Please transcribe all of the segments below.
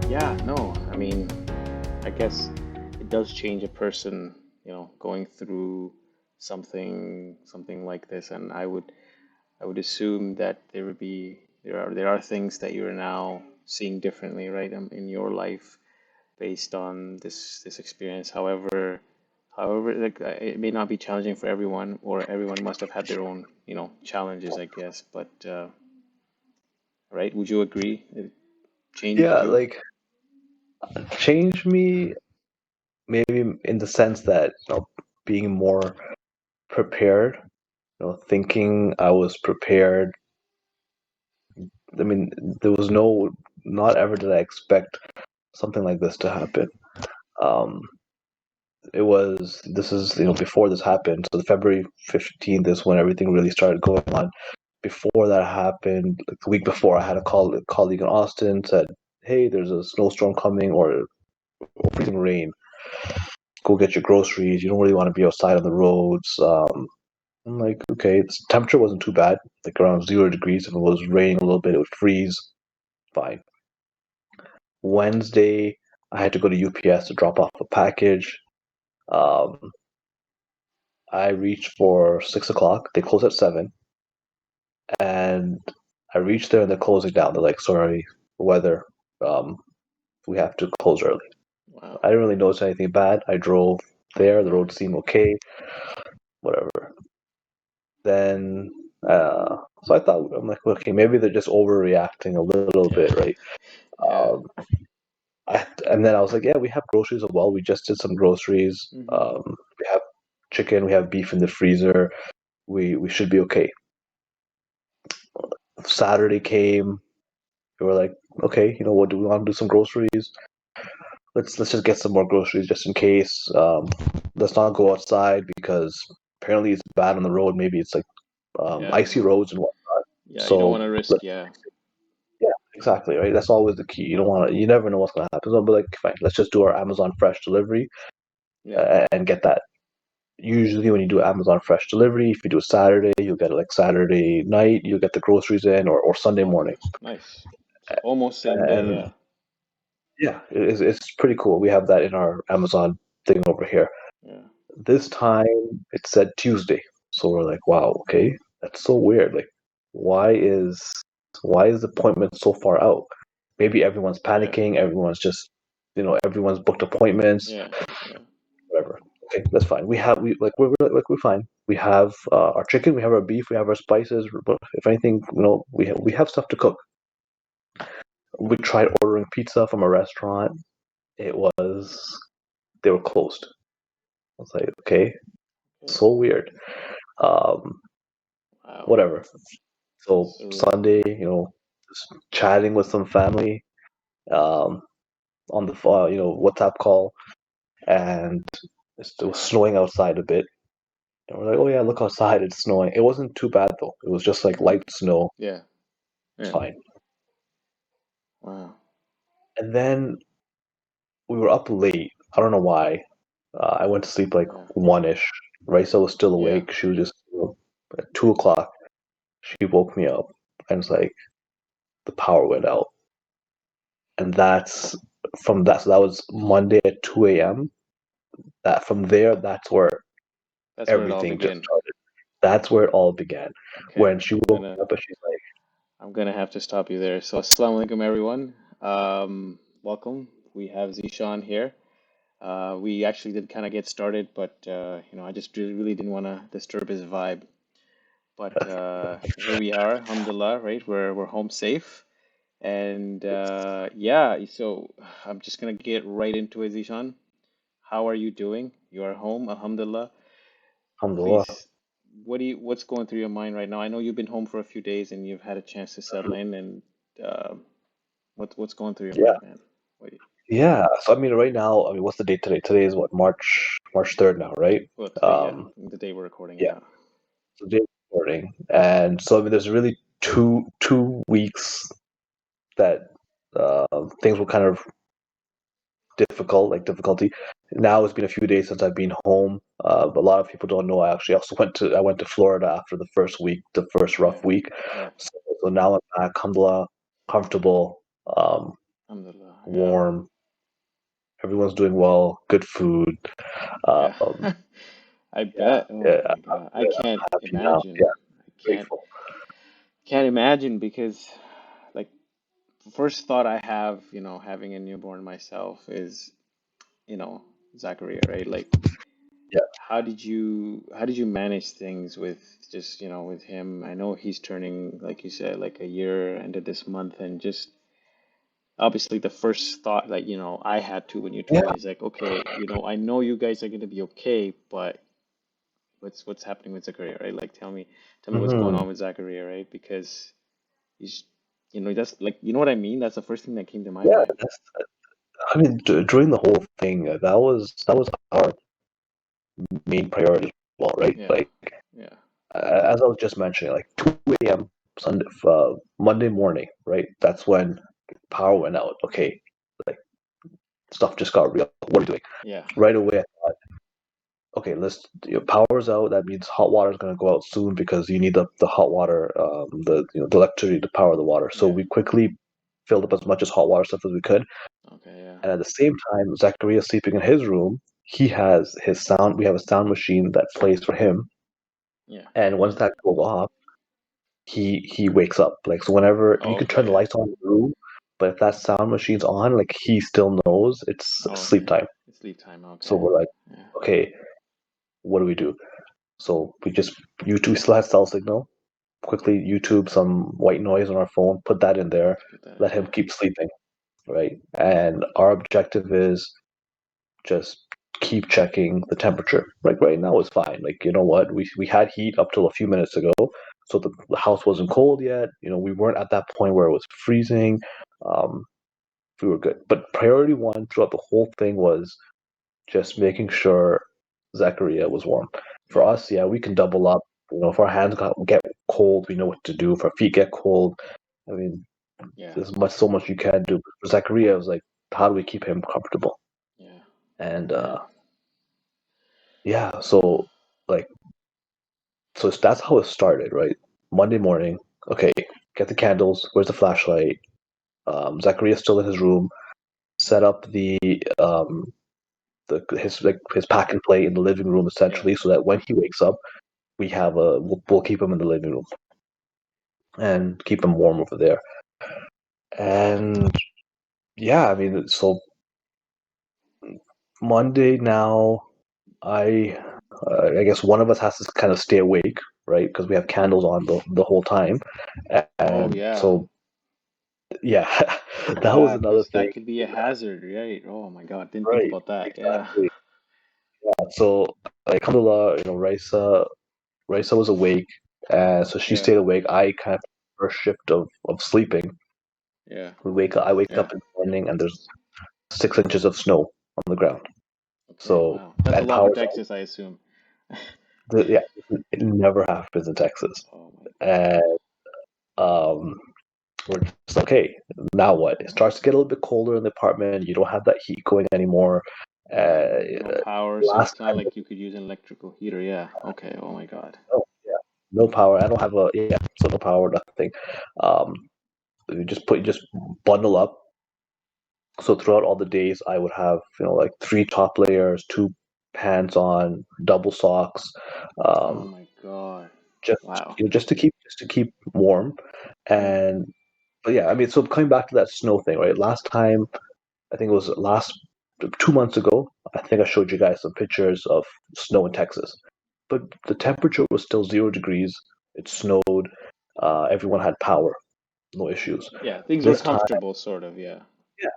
Yeah, no, I mean, I guess it does change a person, going through something like this, and I would assume that there are things that you're now seeing differently, right, in your life based on this experience. However, like it may not be challenging for everyone, or everyone must have had their own, challenges, I guess. But right, would you agree? It changed Yeah, you? like change me maybe in the sense that being more prepared, thinking I was prepared. I mean, there was not ever did I expect something like this to happen. Um, this is, before this happened. So the February 15th is when everything really started going on. Before that happened, like the week before, I had a colleague in Austin said, "Hey, there's a snowstorm coming or freezing rain. Go get your groceries. You don't really want to be outside on the roads." I'm like, okay, the temperature wasn't too bad, like around 0 degrees. If it was raining a little bit, it would freeze. Fine. Wednesday, I had to go to UPS to drop off a package. Um, I reached for 6 o'clock. They close at 7, and I reached there and they're closing down. They're like, "Sorry, weather. Um, we have to close early." Wow. I didn't really notice anything bad. I drove there. The road seemed okay. Whatever. Then, so I thought, I'm like, okay, maybe they're just overreacting a little Yeah. bit, right? Yeah. Um, and then I was like, yeah, we have groceries as well. We just did some groceries. Hmm. We have chicken, we have beef in the freezer. We should be okay. Saturday came. We were like, okay, what do we want to do? Some groceries. Let's just get some more groceries just in case. Let's not go outside because apparently it's bad on the road. Maybe it's like Yeah. icy roads and whatnot. Yeah. You don't want So to risk. let's Yeah. Yeah, exactly, right? That's always the key. You never know what's gonna happen. So I'll be like, fine, let's just do our Amazon Fresh delivery Yeah. and get that. Usually, when you do Amazon Fresh delivery, if you do a Saturday, you'll get it like Saturday night. You'll get the groceries in, or Sunday Oh, morning. nice. So almost same day. And Yeah. yeah, it's pretty cool. We have that in our Amazon thing over here. Yeah. This time it said Tuesday, so we're like, wow, okay, that's so weird. Like, why is why is the appointment so far out? Maybe everyone's Yeah. panicking. Everyone's just, everyone's booked appointments. Yeah. Yeah. Whatever. Okay, that's fine. We're fine. We have our chicken. We have our beef. We have our spices. But if anything, we have stuff to cook. We tried ordering pizza from a restaurant. It was They were closed. I was like, okay, Okay. so weird. Um, Wow. Whatever. So Surreal. Sunday, just chatting with some family um, on the WhatsApp call, and it was snowing outside a bit. And we're like, oh yeah, look outside, it's snowing. It wasn't too bad though. It was just like light snow. Yeah. It's Yeah. fine. Wow. And then we were up late. I don't know why. I went to sleep like Yeah. 1-ish. Raisa was still Yeah. awake. She was just at 2 o'clock. She woke me up and it's like the power went out. And that's from that. So that was Monday at 2 a.m. That from there, that's where That's where it all everything just began. started. That's where it all began. Okay. When she I'm woke gonna me up and she's like, I'm gonna have to stop you there. So, assalamu alaikum, everyone. Welcome. We have Zishan here. We actually did kind of get started, but I just really didn't want to disturb his vibe. But here we are, alhamdulillah, right? We're home safe. And yeah, so I'm just gonna get right into it, Zishan. How are you doing? You are home, alhamdulillah. alhamdulillah. Please, what's going through your mind right now? I know you've been home for a few days and you've had a chance to settle in, and uh, what's going through your Yeah. mind, man? What, Yeah. So I mean, right now, I mean, what's the date today? Today is what, March 3rd now, right? well, today, yeah, Um, the day we're recording, yeah. yeah. So day recording, and so I mean, there's really two weeks that things were kind of difficult, like difficulty, now it's been a few days since I've been home. A lot of people don't know. I actually also went to Florida after the first week, the first Okay. rough week. Yeah. So, so now I'm back, alhamdulillah, comfortable, Alhamdulillah. Yeah. warm. Everyone's doing well, good food. Yeah. Um, I yeah, bet. Oh yeah, my I'm God. I good. can't I'm happy now. imagine. Yeah, I grateful. can't imagine because like the first thought I have, having a newborn myself is, you know, Zachariah, right? Like Yeah. how did you manage things with just, with him? I know he's turning, like you said, like a year into this month, and just obviously the first thought that, I had to when you told Yeah. me is like, okay, I know you guys are gonna be okay, but what's happening with Zachariah, right? Like tell me what's going Hmm. on with Zachariah, right? Because he's, that's like, you know what I mean? That's the first thing that came to my Yeah. mind. I mean, during the whole thing, that was our main priority as well, right? Yeah, Like, yeah, as I was just mentioning, like 2 a.m. Sunday, Monday morning, right? That's when power went out. Okay, like stuff just got real. What are we doing? yeah, Right away, I thought, okay, power's out. That means hot water is going to go out soon because you need the hot water, the electricity to power the water. So yeah. we quickly filled up as much as hot water stuff as we could. Okay, yeah, And at the same time, Zachariah sleeping in his room. He has his sound. We have a sound machine that plays for him. yeah. And once that goes off, he wakes up. Like so, whenever you can turn the Okay, lights on in the room, but if that sound machine's on, like he still knows it's sleep okay. time. It's sleep time. So Okay, we're like, yeah. okay, what do we do? So we just YouTube still has cell signal. Quickly YouTube some white noise on our phone, put that in there, Put that let in. him Yeah, keep sleeping, right? And our objective is just keep checking the temperature. Like right now it's fine. Like you know what, we had heat up till a few minutes ago, so the house wasn't cold yet. We weren't at that point where it was freezing. Um, we were good. But priority one throughout the whole thing was just making sure Zachariah was warm. For yeah, us, yeah, we can double up. If our hands get cold, we know what to do. If our feet get cold, I mean, yeah, there's so much you can do. For Zachariah, it was like, how do we keep him comfortable? yeah, And yeah. yeah, so like, that's how it started, right? Monday morning, okay, get the candles. Where's the flashlight? Zachariah's still in his room. Set up his pack and play in the living room Yeah. essentially, so that when he wakes up, we'll keep him in the living room and keep him warm over there. And yeah, I mean, so Monday now, I I guess one of us has to kind of stay awake, right? Because we have candles on the whole time, Oh, and yeah. so yeah, that was Yeah, another because that thing. could be a hazard, right? Oh my God, didn't think Right, about that. Yeah. exactly. So like, alhamdulillah, Raisa was awake, so she Yeah. stayed awake. I kind of first shift of sleeping. Yeah. I wake Yeah. up in the morning and there's 6 inches of snow on the ground. Okay, So wow. That's a and lot for power's out. Texas, I assume. Yeah, it never happens in Texas. Oh my God. And um, we're just like, okay, now what? It starts to get a little bit colder in the apartment. You don't have that heat going anymore. Yeah. Uh, No power, so last it's not time, like you could use an electrical heater. Yeah. Okay. Oh my God. no, yeah, no power. I don't have so no power, nothing. Um, you just bundle up. So throughout all the days, I would have like three top layers, two pants on, double socks, Oh um, my God. just Wow. just to keep warm. Yeah. And but yeah, I mean, so coming back to that snow thing, right? Last time, I think it was last 2 months ago. I think I showed you guys some pictures of snow in Texas, but the temperature was still 0 degrees. It snowed. Everyone had power, no issues. Yeah, things were This time, comfortable, sort of. Yeah. yeah,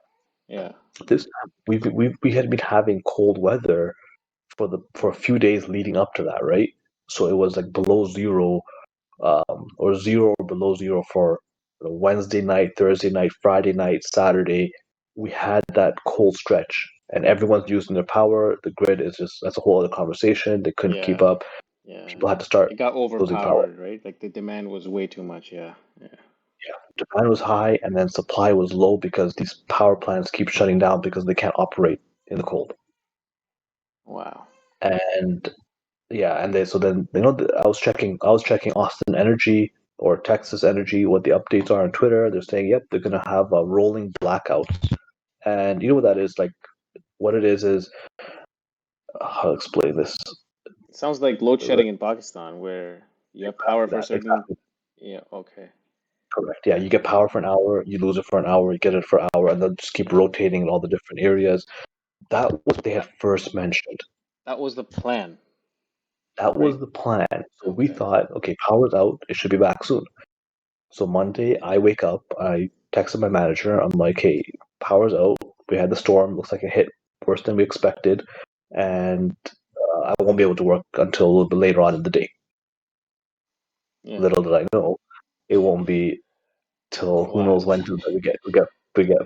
Yeah. this time we had been having cold weather for a few days leading up to that, right? So it was like below zero, or zero or below zero for Wednesday night, Thursday night, Friday night, Saturday. We had that cold stretch, and everyone's using their power. The grid is just that's a whole other conversation. They couldn't keep Yeah. up. Yeah. People had to start It got losing power. overpowered, right? Like the demand was way too much. Yeah. Yeah. Yeah, demand was high, and then supply was low because these power plants keep shutting down because they can't operate in the cold. Wow. And yeah, and they so then I was checking Austin Energy or Texas Energy what the updates are on Twitter. They're saying, yep, they're gonna have a rolling blackout. And you know what that is? Like what it is how to explain this? It sounds like load Like, shedding in Pakistan, where you have power exactly for a that, certain. exactly Yeah. Okay. correct. Yeah, you get Yeah. power for an hour, you lose it for an hour, you get it for an hour, and then just keep rotating in all the different areas. That was what they had first mentioned. That was the plan, That was right? the plan. So we Okay. thought, okay, power's out, it should be back soon. So Monday, I wake up, I texted my manager. I'm like, "Hey, power's out. We had the storm. Looks like it hit worse than we expected, and I won't be able to work until a little bit later on in the day." Yeah. Little did I know, it won't be till who knows What? when till we get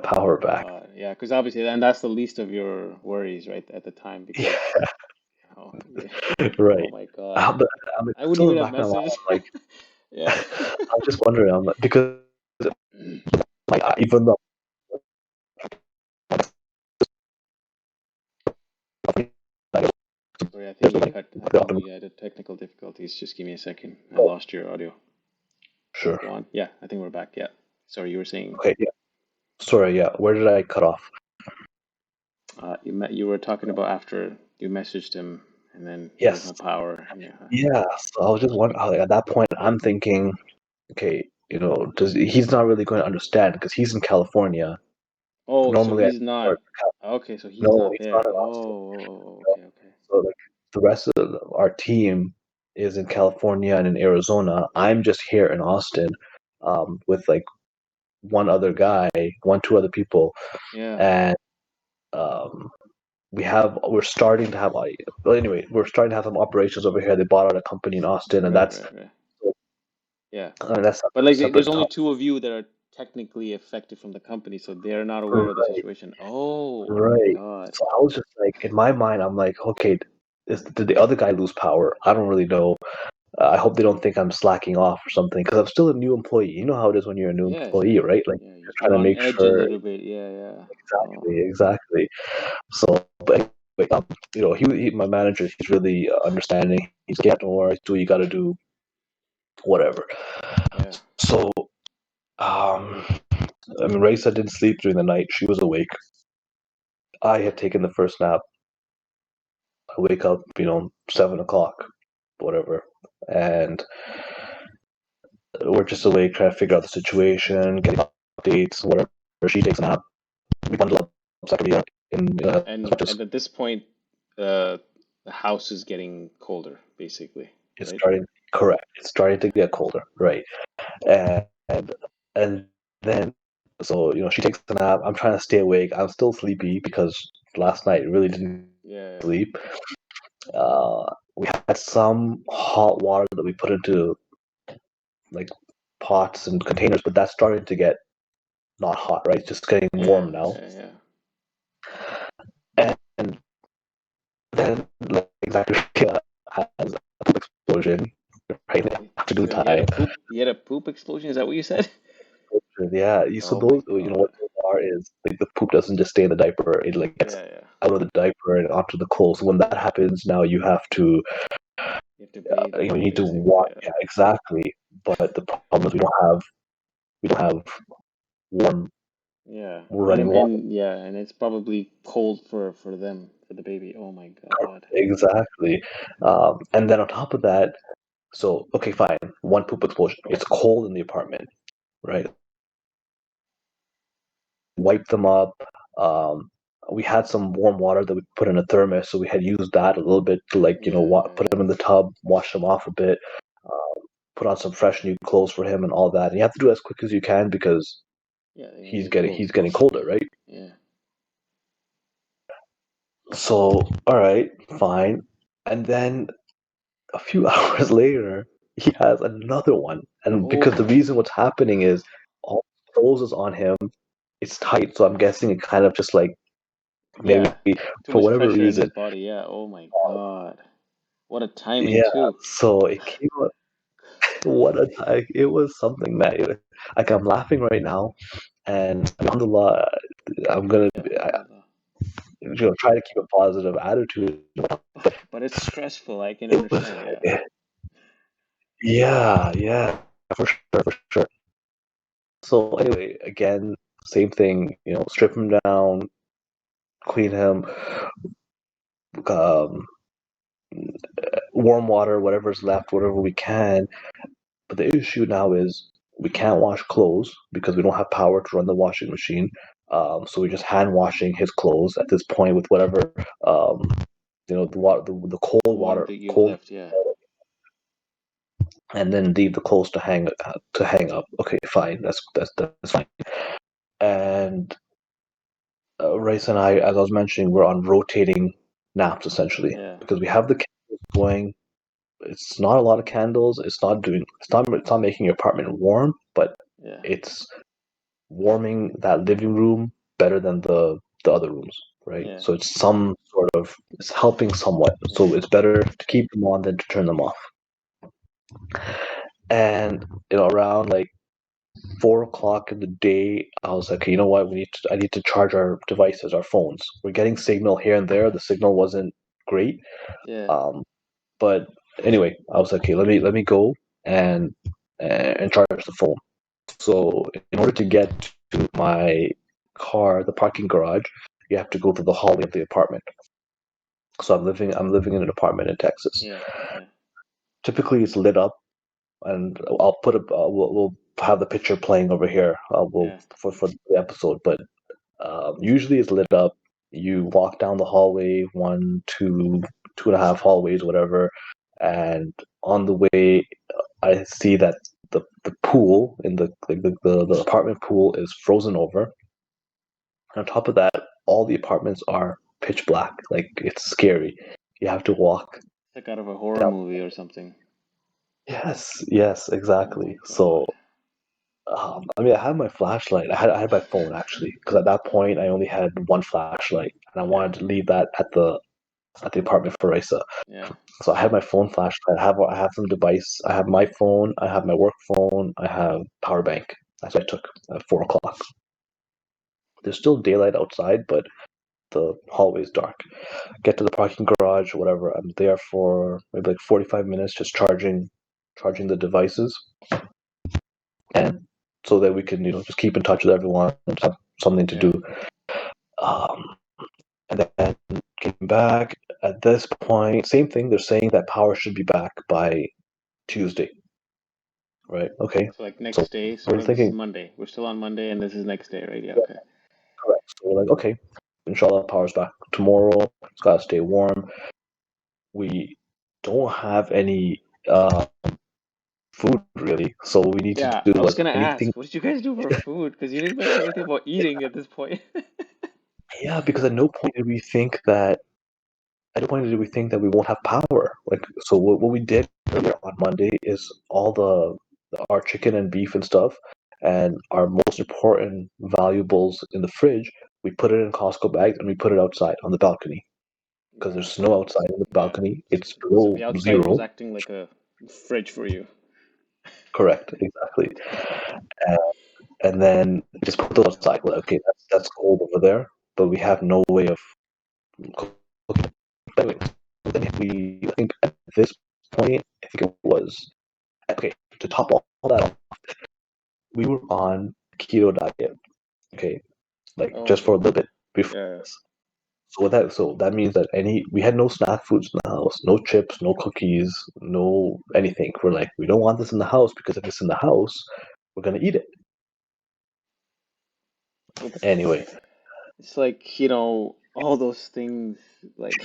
Oh my power back. God. Yeah, because obviously, and that's the least of your worries, right, at the time, because, yeah. Oh Right. my God. But I'm like, I wouldn't still in even the have back of my mind. messaged. I'm like, Yeah. I'm just wondering. I'm like, because like even though Sorry, I think you cut. I think we had a technical difficulties. Just give me a second. I oh, lost your audio. sure. Go on. Yeah, I think we're back. Yeah. Sorry, you were saying Okay. Yeah. Sorry. Yeah. Where did I cut off? you were talking about after you messaged him and then there was Yes. no power. Yeah. Yeah, so I was just wondering, like, at that point, I'm thinking, okay, does he's not really going to understand because he's in California. Oh, so Normally, I he's not. work. Okay, so he's No, not he's not there. in Oh, Austin. okay, okay. So like the rest of our team is in California and in Arizona. I'm just here in Austin, with like two other people, Yeah. and um, we're starting to have like, well, anyway, we're starting to have some operations over here. They bought out a company in Austin, and Right, that's right, right. Yeah. that's But a like there's separate only topic. two of you that are technically affected from the company, so they're not aware of the situation. Oh my Right. God. So I was just like, in my mind, I'm like, okay, did the other guy lose power? I don't really know. I hope they don't think I'm slacking off or something because I'm still a new employee. You know how it is when you're a new Yeah, employee, right? Like, yeah. just You're trying to on make edge a sure little bit. Yeah, yeah. Oh, exactly. So, but anyway, my manager, he's really understanding. He's like, yeah, don't worry, do what you got to do, whatever. yeah. So, um, I mean, Raisa didn't sleep during the night. She was awake. I had taken the first nap. I wake up, 7 o'clock, whatever, and we're just awake trying to figure out the situation, getting updates, whatever. She takes a nap. We bundle up separately in as much as And at this point, uh, the house is getting colder, basically, it's right? starting. Correct. It's starting to get colder, right? And and then she takes a nap. I'm trying to stay awake. I'm still sleepy because last night really didn't Yeah, sleep. We had some hot water that we put into like pots and containers, but that's starting to get not hot, right? It's just getting yeah, warm now. yeah, yeah. And then, like, exactly, has a poop explosion right after due He had a time. poop. He had a poop explosion. Is that what you said? Yeah, so Oh my those, God. what those are is like the poop doesn't just stay in the diaper; it like gets Yeah, yeah. out of the diaper and onto the clothes. So when that happens, now you have to, You have to bathe you it, need to basically. wash. Yeah. Yeah, exactly. But the problem is we don't have warm Yeah. running water. And it's probably cold for them, for the baby. Oh my God. Exactly. And then on top of that, so okay, fine, one poop explosion. It's cold in the apartment, right? Wipe them up. Um, we had some warm water that we put in a thermos, so we had used that a little bit to, like, Yeah, yeah, put yeah. them in the tub, wash them off a bit, put on some fresh new clothes for him and all that. And you have to do it as quick as you can because Yeah, they're gonna he's get getting cold. he's getting colder, right? Yeah. So all right, fine. And then a few hours later, he has another one, and because the Oh, reason what's happening is all the clothes is on him. It's tight, so I'm guessing it kind of just like maybe yeah. Too for much whatever pressure in his reason. body. Yeah. Oh my God. What a timing Yeah, too. so it came out. What a time! It was something that, like, I'm laughing right now, and alhamdulillah, I'm gonna. Yeah, I, alhamdulillah. try to keep a positive attitude. But it's stressful. I can It was, understand. Yeah. yeah, yeah, for sure, for sure. So anyway, again, same thing. Strip him down, clean him, um, warm water, whatever's left, whatever we can. But the issue now is we can't wash clothes because we don't have power to run the washing machine. So we're just hand washing his clothes at this point with whatever the water, the cold Water water, that you've cold, left. Yeah. and then leave the clothes to hang up. Okay, fine, that's fine. And Race and I, as I was mentioning, we're on rotating naps essentially Yeah. because we have the candles going. It's not a lot of candles. It's not making your apartment warm, but Yeah. it's warming that living room better than the other rooms, right? Yeah. So it's helping somewhat. Yeah. So it's better to keep them on than to turn them off. And around like 4 o'clock in the day, I was like, okay, you know what? I need to charge our devices, our phones. We're getting signal here and there. The signal wasn't great. Yeah. Um, but anyway, I was like, okay, let me go and and charge the phone. So in order to get to my car, the parking garage, you have to go through the hallway of the apartment. So I'm living in an apartment in Texas. Yeah. Yeah. Typically, it's lit up, and I'll put a we'll have the picture playing over here. We'll Yeah. for the episode, but usually it's lit up. You walk down the hallway, one, two, 2.5 hallways, whatever, and on the way, I see that the pool in the apartment pool is frozen over. On top of that, all the apartments are pitch black. Like it's scary. You have to walk Like out of a horror down. movie or something. Yes, yes, Oh my exactly. So, God. I mean, I had my flashlight. I had my phone actually, because at that point I only had one flashlight, and I Yeah. wanted to leave that at the apartment for Raisa. Yeah. So I had my phone flashlight. I have some device. I have my phone. I have my work phone. I have power bank. That's what I took at 4 o'clock. There's still daylight outside, but the hallway is dark. Get to the parking garage, whatever. I'm there for maybe like 45 minutes, just charging the devices, and so that we can just keep in touch with everyone and have something to Yeah. do. Um, and then came back. At this point, same thing. They're saying that power should be back by Tuesday, right? Okay. So like So next day, sort we're of. This is thinking, Monday. We're still on Monday, and this is next day, right? Yeah. yeah, Okay. correct. So we're like, okay, inshallah, power's back tomorrow. It's gotta stay warm. We don't have any food really, so we need to Yeah. do I was was gonna anything. ask, what did you guys do for food? Because you didn't mention anything about eating at this point. Yeah, because at no point did we think that we won't have power. Like, so what we did earlier on Monday is all our chicken and beef and stuff, and our most important valuables in the fridge. We put it in Costco bags and we put it outside on the balcony because Wow. there's snow outside in the Yeah. balcony. It's So below the outside was zero. acting like a fridge for you. Correct, exactly. And, and then just put those outside. Well, okay, that's cold over there, but we have no way of cooking. But anyway, then I think at this point, I think it was okay. To top all that off, we were on keto diet. Okay, like Oh, just for okay. a little bit before Yeah. this. So that means that we had no snack foods in the house, no chips, no cookies, no anything. We're like, we don't want this in the house because if it's in the house, we're gonna eat it It's anyway. it's like, all those things like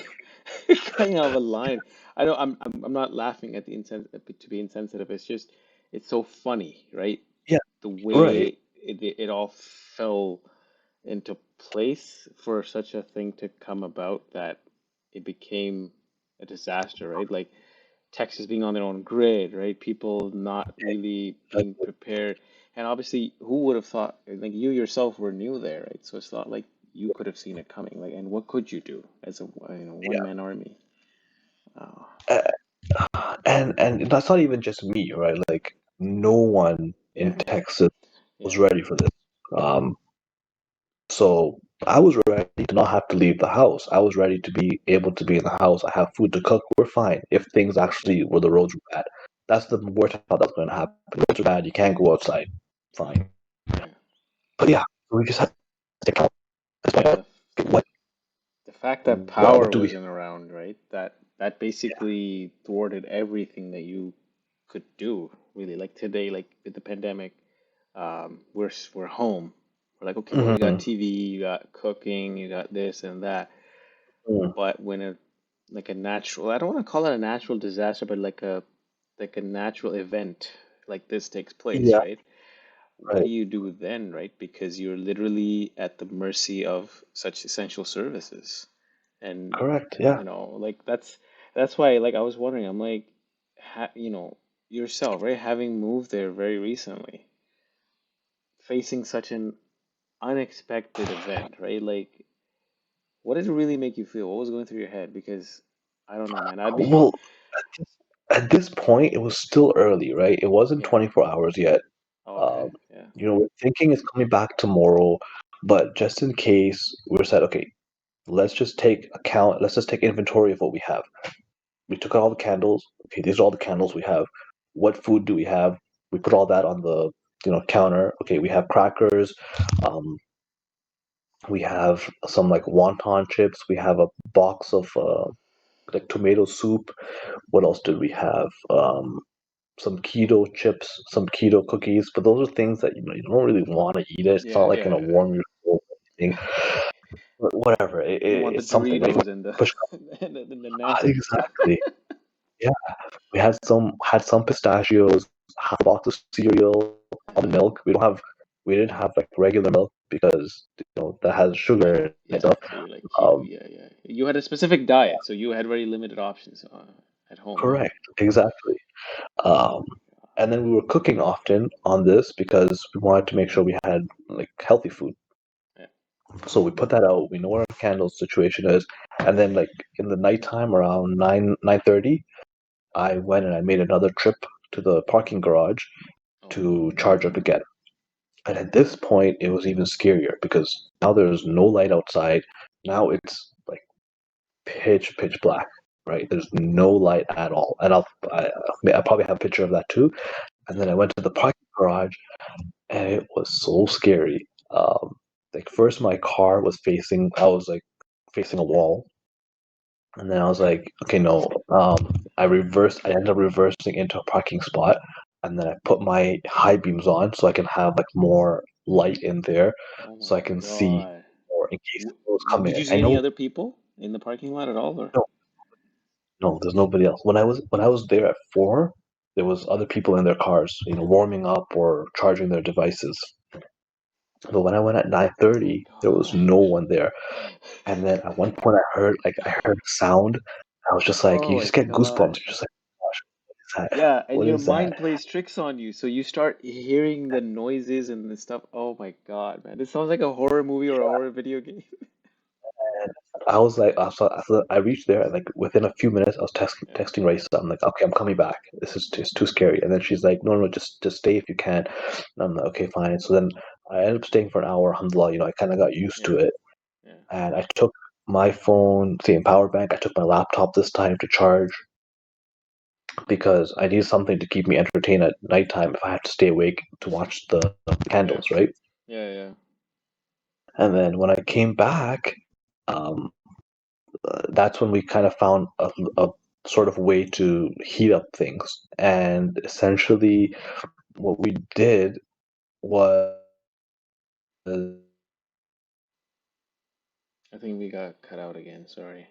going out of a line. I know I'm not laughing at the to be insensitive. It's just it's so funny, right? Yeah, The right. way it all fell into place for such a thing to come about that it became a disaster, right? Like Texas being on their own grid, right? People not really being prepared. And obviously, who would have thought, like you yourself were new there, right? So it's not like you could have seen it coming. Like, and what could you do as a one Yeah. man army? Oh, And that's not even just me, right? Like no one yeah, in Texas was yeah, ready for this. Um, so I was ready to not have to leave the house. I was ready to be able to be in the house. I have food to cook. We're fine. If things actually were the roads were bad, that's the worst I thought that's going to happen. Roads are bad. You can't go outside. Fine. Yeah. But yeah, we just had to take out this point. Yeah, Okay, the fact that what power do we? wasn't around, right? That basically thwarted everything that you could do, really. Like today, like with the pandemic, we're home. We're like, okay, well, you got Mm-hmm. TV, you got cooking, you got this and that. But when a like a natural, I don't want to call it a natural disaster, but like a natural event like this takes place, Yeah. right? What Right. do you do then, right? Because you're literally at the mercy of such essential services. And Correct. Yeah. like that's why like I was wondering, I'm like, yourself, right? Having moved there very recently, facing such an unexpected event, right? Like, what did it really make you feel? What was going through your head? Because I don't know, man. I'd be, Well, at this point, it was still early, right? It wasn't yeah. 24 hours yet. Oh, okay, Um, yeah, we're thinking it's coming back tomorrow, but just in case, we're said, okay, let's just take inventory of what we have. We took out all the candles. Okay, these are all the candles we have. What food do we have? We put all that on the counter. Okay, we have crackers. Um, we have some like wonton chips. We have a box of like tomato soup. What else did we have? Some keto chips, some keto cookies. But those are things that you don't really want to eat it. It's not yeah, like yeah. gonna warm your soul or anything. But whatever. You don't want the It's something, right? Doritos and the Push. and the nasty stuff. Exactly. Yeah. We had some pistachios, half a box of cereal, almond milk. We didn't have like regular milk because that has sugar Yeah, in it and yeah. stuff. Um, Yeah, yeah. You had a specific diet, so you had very limited options at home, huh? Correct, exactly. Um, and then we were cooking often on this because we wanted to make sure we had like healthy food. Yeah. So we put that out. We know where our candle situation is, and then like in the nighttime around 9:30, I went and I made another trip to the parking garage Oh my to God. charge up again. And at this point, it was even scarier because now there's no light outside. Now it's like pitch black, right? There's no light at all. And I probably have a picture of that too. And then Yeah. I went to the parking garage, and it was so scary. Like first, my car was I was like facing a wall, and then I was like, okay, no. I reversed. I ended up reversing into a parking spot, and then I put my high beams on so I can have like more light in there, Oh so my I can see God. more in case W it was coming. did you I see any know, other people in the parking lot at all, or? no, no, there's nobody else. When I was there at 4, there was other people in their cars, warming up or charging their devices. But when I went at Oh my 9:30, there was God. no one there. And then at one point, I heard a sound. I was just like, Oh you my just get goosebumps. God. You're just like, gosh, what is that? Yeah, and What your is that? mind plays tricks on you, so you start hearing the noises and the stuff. Oh my God, man. This sounds like a horror movie or a horror video game. And I was like, I reached there, and like within a few minutes, I was Yeah, texting Raisa. I'm like, okay, I'm coming back. This is it's too scary. And then she's like, no, no, just stay if you can. And I'm like, okay, fine. So then I ended up staying for an hour. Alhamdulillah, I kind of got used to yeah, it. yeah, And I took my phone, same power bank. I took my laptop this time to charge because I needed something to keep me entertained at nighttime if I have to stay awake to watch the yeah, candles, right? yeah, yeah. And then when I came back, um, that's when we kind of found a sort of way to heat up things. And essentially, what we did was I think we got cut out again. Sorry.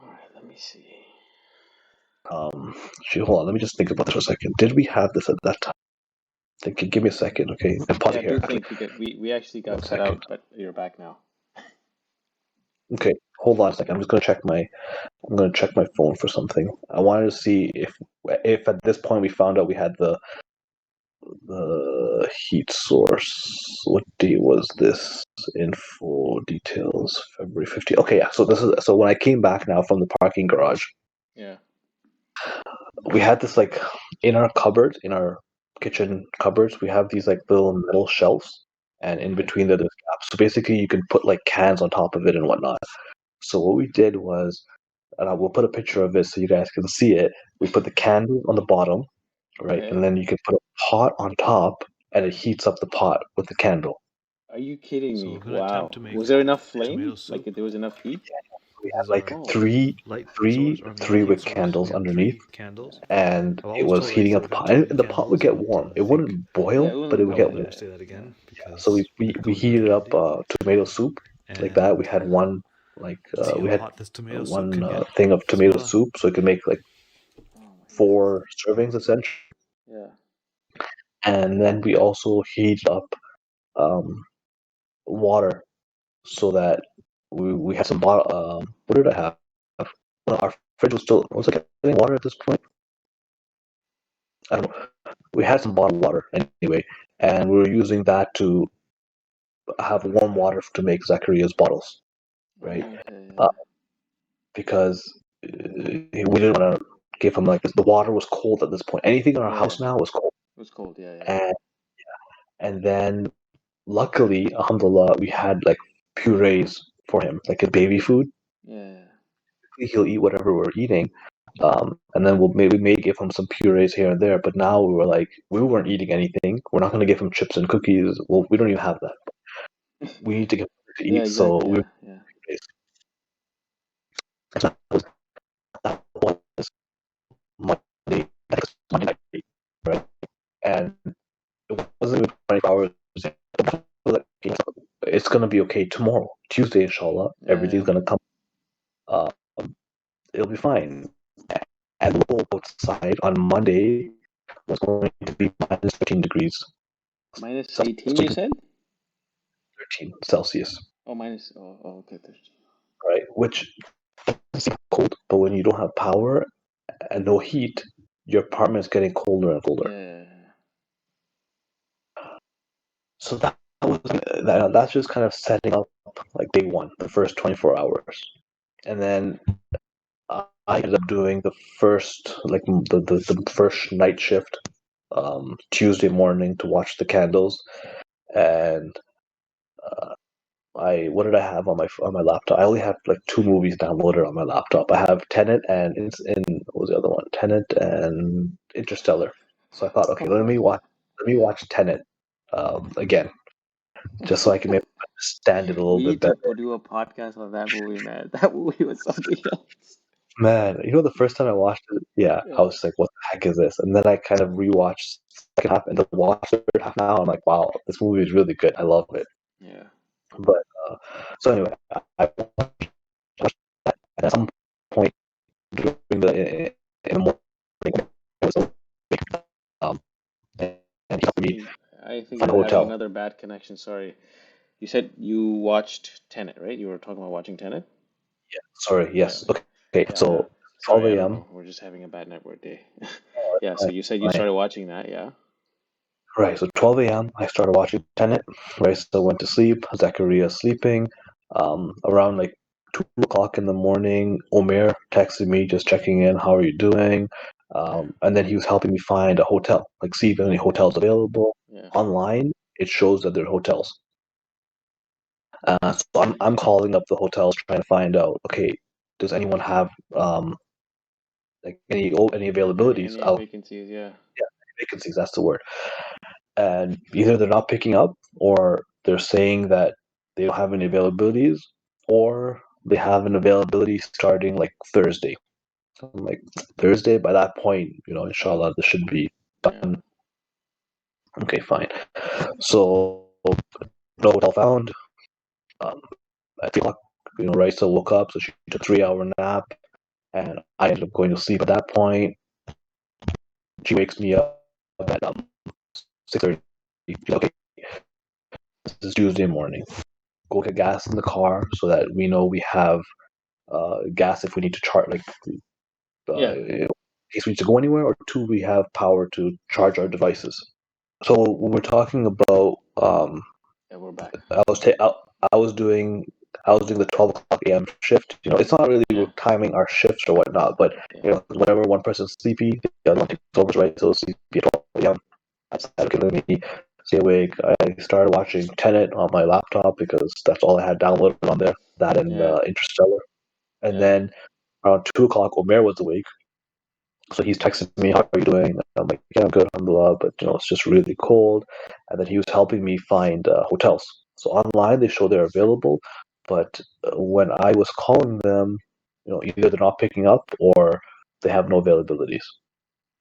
All right, let me see. um, hold on, let me just think about this for a second. Did we have this at that time? Give me a second, okay? And pause Yeah, it here, do actually. think because we actually got One cut second. out, but you're back now. Okay, hold on a second. I'm gonna check my phone for something. I wanted to see if at this point we found out we had the heat source. What date was this? Info details February 15th. Okay, yeah. So when I came back now from the parking garage, Yeah. we had this like in our cupboard, in our kitchen cupboards, we have these like little metal shelves, and in Okay. between there, there's So basically, you can put like cans on top of it and whatnot. So what we did was, and I will put a picture of it so you guys can see it. We put the candle on the bottom, right, Okay. and then you can put a pot on top, and it heats up the pot with the candle. Are you kidding So me? we're gonna attempt to Wow. make Was there enough tomato flame? Like soup. there was enough heat? We had These like are Oh, light source three or medium three heat wick source. candles We have underneath, 3 candles. and I've it always was told Rice heating that up we the got pot. too And many the pot would candles, get but warm. I It think wouldn't yeah, boil, it but wouldn't it would I'll get let boil. warm. her say that Yeah. again So because we gotta we go into it heated again. up tomato soup like that. And We had one like to see how we had hot this tomato soup one can get. thing of tomato Bismillah. soup, so it could make like Oh my goodness. 4 servings essentially. Yeah. And then we also heated up um, water so that we had some bottle. What did I have? Well, our fridge was like getting water at this point. I don't know. We had some bottled water anyway, and we were using that to have warm water to make Zachariah's bottles, right? Oh, okay, Uh, yeah. because we didn't want to give him like this. The water was cold at this point. Anything in our Yeah. house now was cold, It was cold, yeah, yeah. and then luckily, alhamdulillah, we had like purees for him, like a baby food. Yeah. He'll eat whatever we're eating. And then we may give him some purees here and there, but now we were like, we weren't eating anything. We're not going to give him chips and cookies. Well, we don't even have that. We need to get him to Yeah, eat, so exactly, we yeah, yeah. that was Monday, Monday night, right? And it wasn't even 24 hours. It's going to be okay tomorrow, Tuesday, inshallah. Yeah, Everything's yeah. going to come. Uh, it'll be fine. And the low outside on Monday was going to be minus 13 degrees Minus Celsius, 18, so you you can said? 13 Celsius, Oh, minus, oh, okay. right? Which is cold, but when you don't have power and no heat, your apartment is getting colder and colder. Yeah. So that's just kind of setting up like day one, the first 24 hours, and then I ended up doing the first like the first night shift Tuesday morning to watch the candles, and I what did I have on my laptop? I only have like 2 movies downloaded on my laptop. I have Tenet and it's in what was the other one? Tenet and Interstellar. So I thought, okay, Oh my God. let me watch Tenet again, just so I can maybe understand it a little We bit need to better. do a podcast on that movie, man. That movie was something else. Man, the first time I watched it, yeah, I Yeah. was like, what the heck is this? And then I kind of rewatched the second half and then watched the third half now. I'm like, wow, this movie is really good. I love it. Yeah. But so anyway, I watched that at some point during in the morning. I was awake, um, and he helped me I think find a you're having hotel. another bad connection. Sorry. You said you watched Tenet, right? You were talking about watching Tenet? Sorry, Yeah, yes, okay. okay. Yeah. So Sorry, I 12 don't a.m. know. We're just having a bad network day. Yeah, so Fine, you said you fine. started watching that, yeah? Right, so 12 a.m. I started watching Tenet. Right, so went to sleep. Zachariah sleeping. Around like 2 o'clock in the morning, Omer texted me just checking in. How are you doing? Okay. And then he was helping me find a hotel, like see if any hotels available Yeah. online. It shows that there are hotels. So I'm calling up the hotels trying to find out. Okay, does anyone have like any availabilities? Any vacancies, yeah. Yeah, vacancies. That's the word. And either they're not picking up or they're saying that they don't have any availabilities or they have an availability starting like Thursday. So I'm like, Thursday, by that point, inshallah, this should be Yeah. done. Okay, fine. So, no hotel found. Um, at 3 o'clock, Raisa woke up, so she took a 3 hour nap, and I ended up going to sleep at that point. She wakes me up at 6:30. Okay, this is Tuesday morning. Go get gas in the car so that we know we have gas if we need to charge, like Yeah. in case we need to go anywhere, or two, we have power to charge our devices. So when we're talking about, Yeah, we're back. I was I was doing the 12 o'clock a.m. shift. It's not really we're Yeah. timing our shifts or whatnot, but Yeah. whenever one person's sleepy, the other one takes over, right? So sleepy at 12 a.m. I decided, okay, let me stay awake. I started watching Tenet on my laptop because that's all I had downloaded on there. That and Yeah. Interstellar. And Yeah. then around 2 o'clock, Omer was awake. So he's texting me, "How are you doing?" And I'm like, "Yeah, I'm good, alhamdulillah, but it's just really cold." And then he was helping me find hotels. So online they show they're available, but when I was calling them, either they're not picking up or they have no availabilities.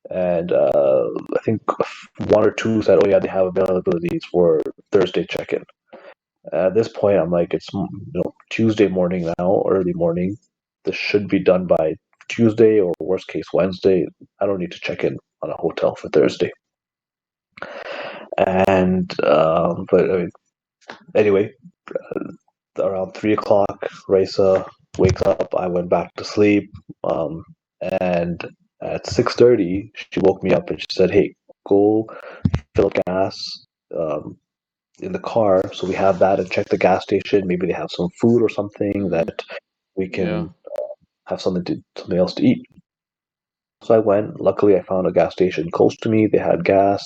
And I think one or two said, "Oh yeah, they have availabilities for Thursday check-in." At this point, I'm like, it's Tuesday morning now, early morning. This should be done by Tuesday or worst case Wednesday. I don't need to check in on a hotel for Thursday. And but I mean, anyway, around 3 o'clock, Raisa wakes up. I went back to sleep, and at 6:30, she woke me up and she said, "Hey, go fill up gas." Um, in the car, so we have that and check the gas station. Maybe they have some food or something Mm-hmm. that we Yeah. can have something else to eat. So I went. Luckily, I found a gas station close to me. They had gas,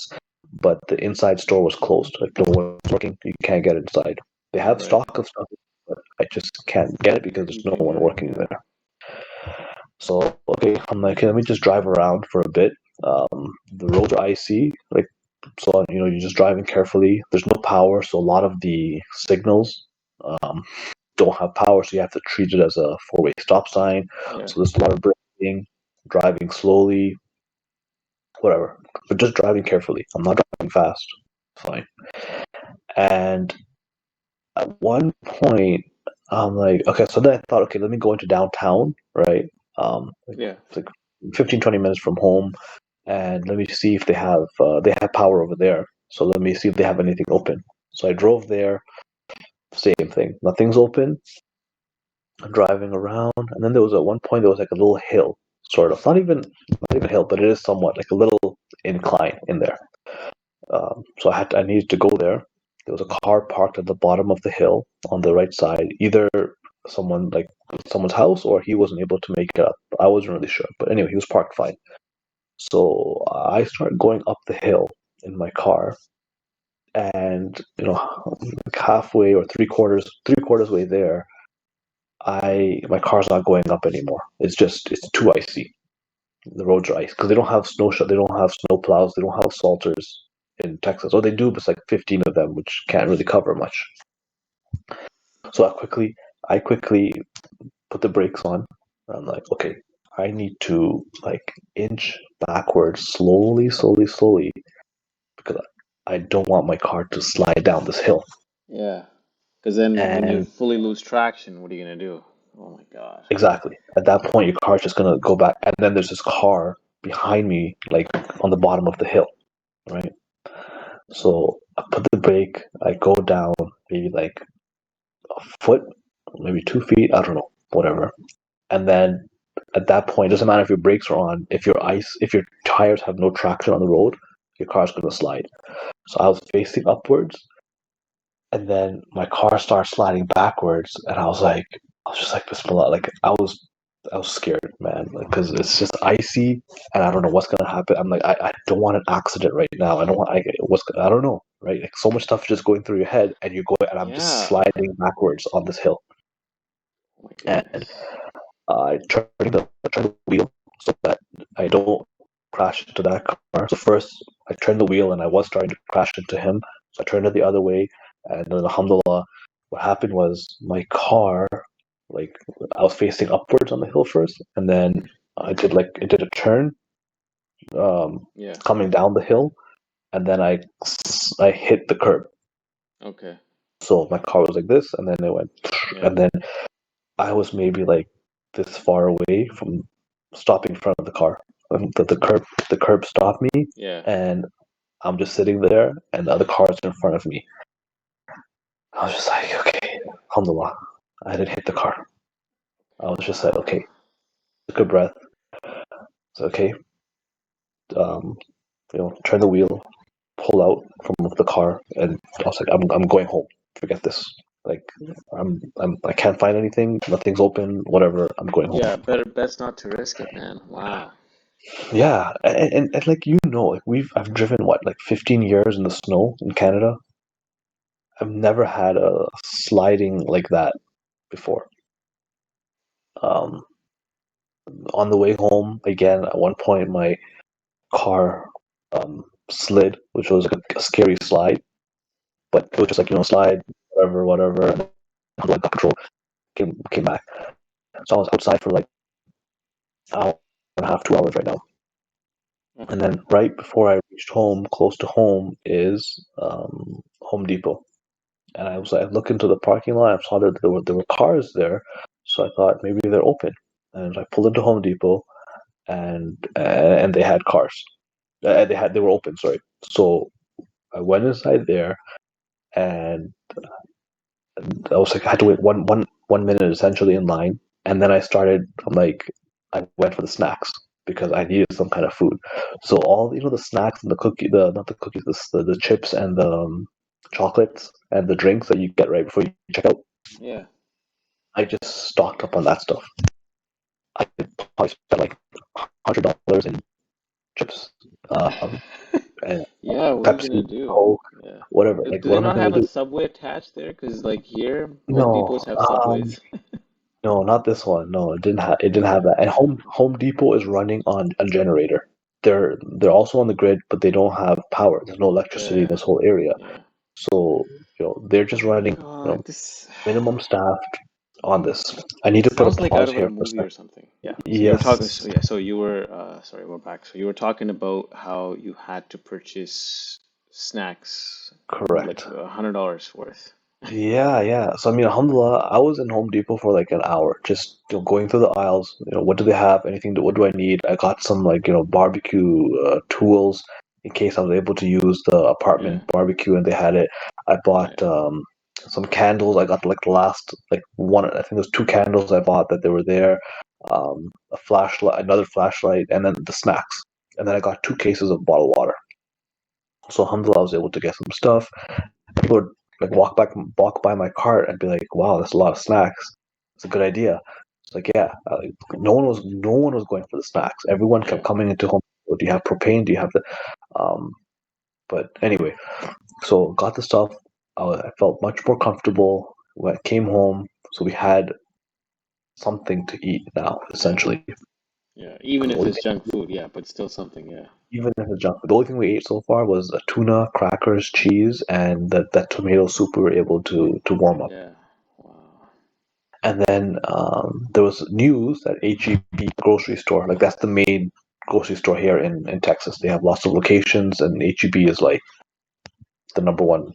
but the inside store was closed. Like no one was working. You can't get inside. They have Right. stock of stuff, but I just can't get it because there's You no can one get it. working Yeah. there. So okay, I'm like, let me just drive around for a bit. The roads are icy, like so. You're just driving carefully. There's no power, so a lot of the signals um, don't have power, so you have to treat it as a four-way stop sign. Yeah. So there's a lot of braking, driving slowly, whatever, but just driving carefully. I'm not driving fast. Fine. And at one point, I'm like, okay, so then I thought, okay, let me go into downtown, right? Like, Yeah. it's like 15, 20 minutes from home, and let me see if they have power over there. So let me see if they have anything open. So I drove there, same thing. Nothing's open. I'm driving around, and then there was at one point there was like a little hill, sort of. Not even a hill, but it is somewhat like a little incline in there. So I needed to go there. There was a car parked at the bottom of the hill on the right side. Either someone's house, or he wasn't able to make it up. I wasn't really sure, but anyway, he was parked fine. So I started going up the hill in my car, and like halfway or three quarters way there, my car's not going up anymore. It's too icy. The roads are ice because they don't have snow plows, they don't have salters in Texas. Or they do, but it's like 15 of them, which can't really cover much. So I quickly put the brakes on. I'm like, okay, I need to like inch backwards slowly, slowly, slowly because I don't want my car to slide down this hill. Yeah. Because then when you And fully lose traction, what are you gonna do? Oh my God. exactly at that point, your car's just gonna go back. And then there's this car behind me, like on the bottom of the hill, right? So I put the brake, I go down maybe like a foot, maybe 2 feet, I don't know, whatever. And then at that point, it doesn't matter if your brakes are on, if your tires have no traction on the road, your car's gonna slide. So I was facing upwards, and then my car starts sliding backwards, and I was just like, Bismillah, like I was scared, man, because it's just icy, and I don't know what's gonna happen. I'm like, I don't want an accident right now. I don't want, I don't know, right? Like so much stuff just going through your head, and you're going, and I'm just Yeah. sliding backwards on this hill, Oh my and goodness. I turned the wheel so that I don't crash into that car. So first, I turned the wheel, and I was starting to crash into him. So I turned it the other way, and then alhamdulillah, what happened was my car, like I was facing upwards on the hill first, and then it did a turn, um, Yeah. coming down the hill, and then I hit the curb. Okay. So my car was like this, and then it went, Yeah. and then I was maybe like this far away from stopping in front of the car. The curb stopped me, Yeah. and I'm just sitting there, and the other cars in front of me. I was just like, okay, alhamdulillah, I didn't hit the car. I was just like, Wow. okay, took a breath. So okay, um, turn the wheel, pull out from the car, and I was like, I'm going home. Forget this. Like, I can't find anything. Nothing's open. Whatever. I'm going home. Yeah, better best not to risk it, man. Wow. Yeah, and like like I've driven what like 15 years in the snow in Canada. I've never had a sliding like that before. Um, on the way home, again, at one point my car slid, which was like a scary slide, but it was just like slide, whatever, whatever, and then got control, came back. So I was outside for like an hour and a half, 2 hours right now. And Okay. then right before I reached home, close to home, is Home Depot. And I looked into the parking lot. I saw that there were cars there, so I thought maybe they're open. And I pulled into Home Depot, and they had cars. They were open. Sorry. So I went inside there, and I was like, I had to wait one minute essentially in line, and then I started. I went for the snacks because I needed some kind of food. So all the snacks and the cookie, the not the cookies, the chips and the chocolates and the drinks that you get right before you check out. Yeah. I just stocked up on that stuff. I probably spent like $100 in chips, and Yeah, what are you gonna Pepsi, do? Coke, Yeah. whatever. Like, Do what they am I not gonna have a do? subway attached there? Because like here, Home Depots No, have subways. no, not this one. No, it didn't have Okay. that. And Home Depot is running on a generator. They're also on the grid, but they don't have power. There's no electricity in Yeah. this whole area. Yeah. So, they're just Oh my running, God, this minimum staff on this. I need to this put a sounds like out pause of a here for a movie second. or something. Yeah. So you were talking. Yes, So yeah. So you were. Sorry, we're back. So you were talking about how you had to purchase snacks, like correct. $100 worth. Yeah, yeah. So I mean, alhamdulillah, I was in Home Depot for like an hour, just going through the aisles. What do they have? Anything? What do I need? I got some like barbecue tools in case I was able to use the Yeah. apartment barbecue, and they had it. I Yeah. bought some candles. I got like the last like one. I think there's two candles I bought that they were there. A flashlight, another flashlight, and then the snacks. And then I got 2 cases of bottled water. So alhamdulillah, I was able to get some stuff. People would like walk by my cart and be like, "Wow, that's a lot of snacks. It's a good idea." It's like, yeah, no one was going for the snacks. Everyone kept Yeah. coming into Home Depot. Do you have propane? Do you have the um? But anyway, so got the stuff. I felt much more comfortable when I came home. So we had something to eat now, Yeah. essentially. Yeah. Even The if only it's thing, junk food, yeah, but still something. Yeah. even if it's junk food, the only thing we ate so far was a tuna, crackers, cheese, and that tomato soup we were able to warm up. Yeah. Wow. And then there was news that HEB grocery store, like that's the main grocery store here in Texas. They have lots of locations, and HEB is like the number one.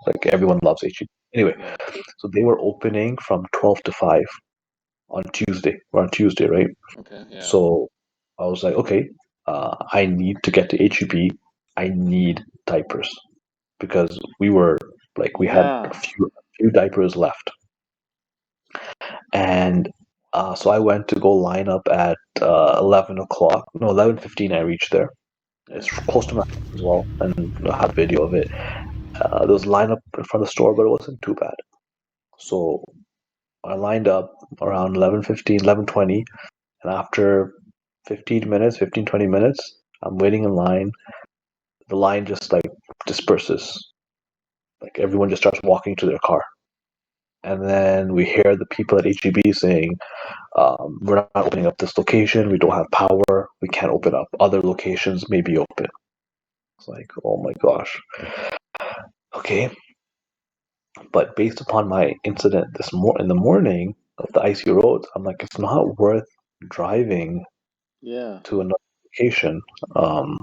Like Yeah. everyone loves HEB. Anyway, Yeah. so they were opening from 12 to 5 on Tuesday. Or on Tuesday, right? Okay. Yeah. So I was like, okay, I need to get to HEB. I need diapers because we had a Yeah. few diapers left. And so I went to go line up at 11 o'clock. No, 11:15 I reached there. Yeah. It's close to my house as well, and I have video of it. There was a line up in front of the store, but it wasn't too bad. So I lined up around 11:15, 11:20, and after 15 minutes, I'm waiting in line. The line just like disperses. Like everyone just starts walking to their car. And then we hear the people at HEB saying, we're not opening up this location. We don't have power. We can't open up. Other locations may be open. It's like, oh my gosh. Okay. But based upon my incident in the morning of the icy roads, I'm like, it's not worth driving Yeah. to another location. Um,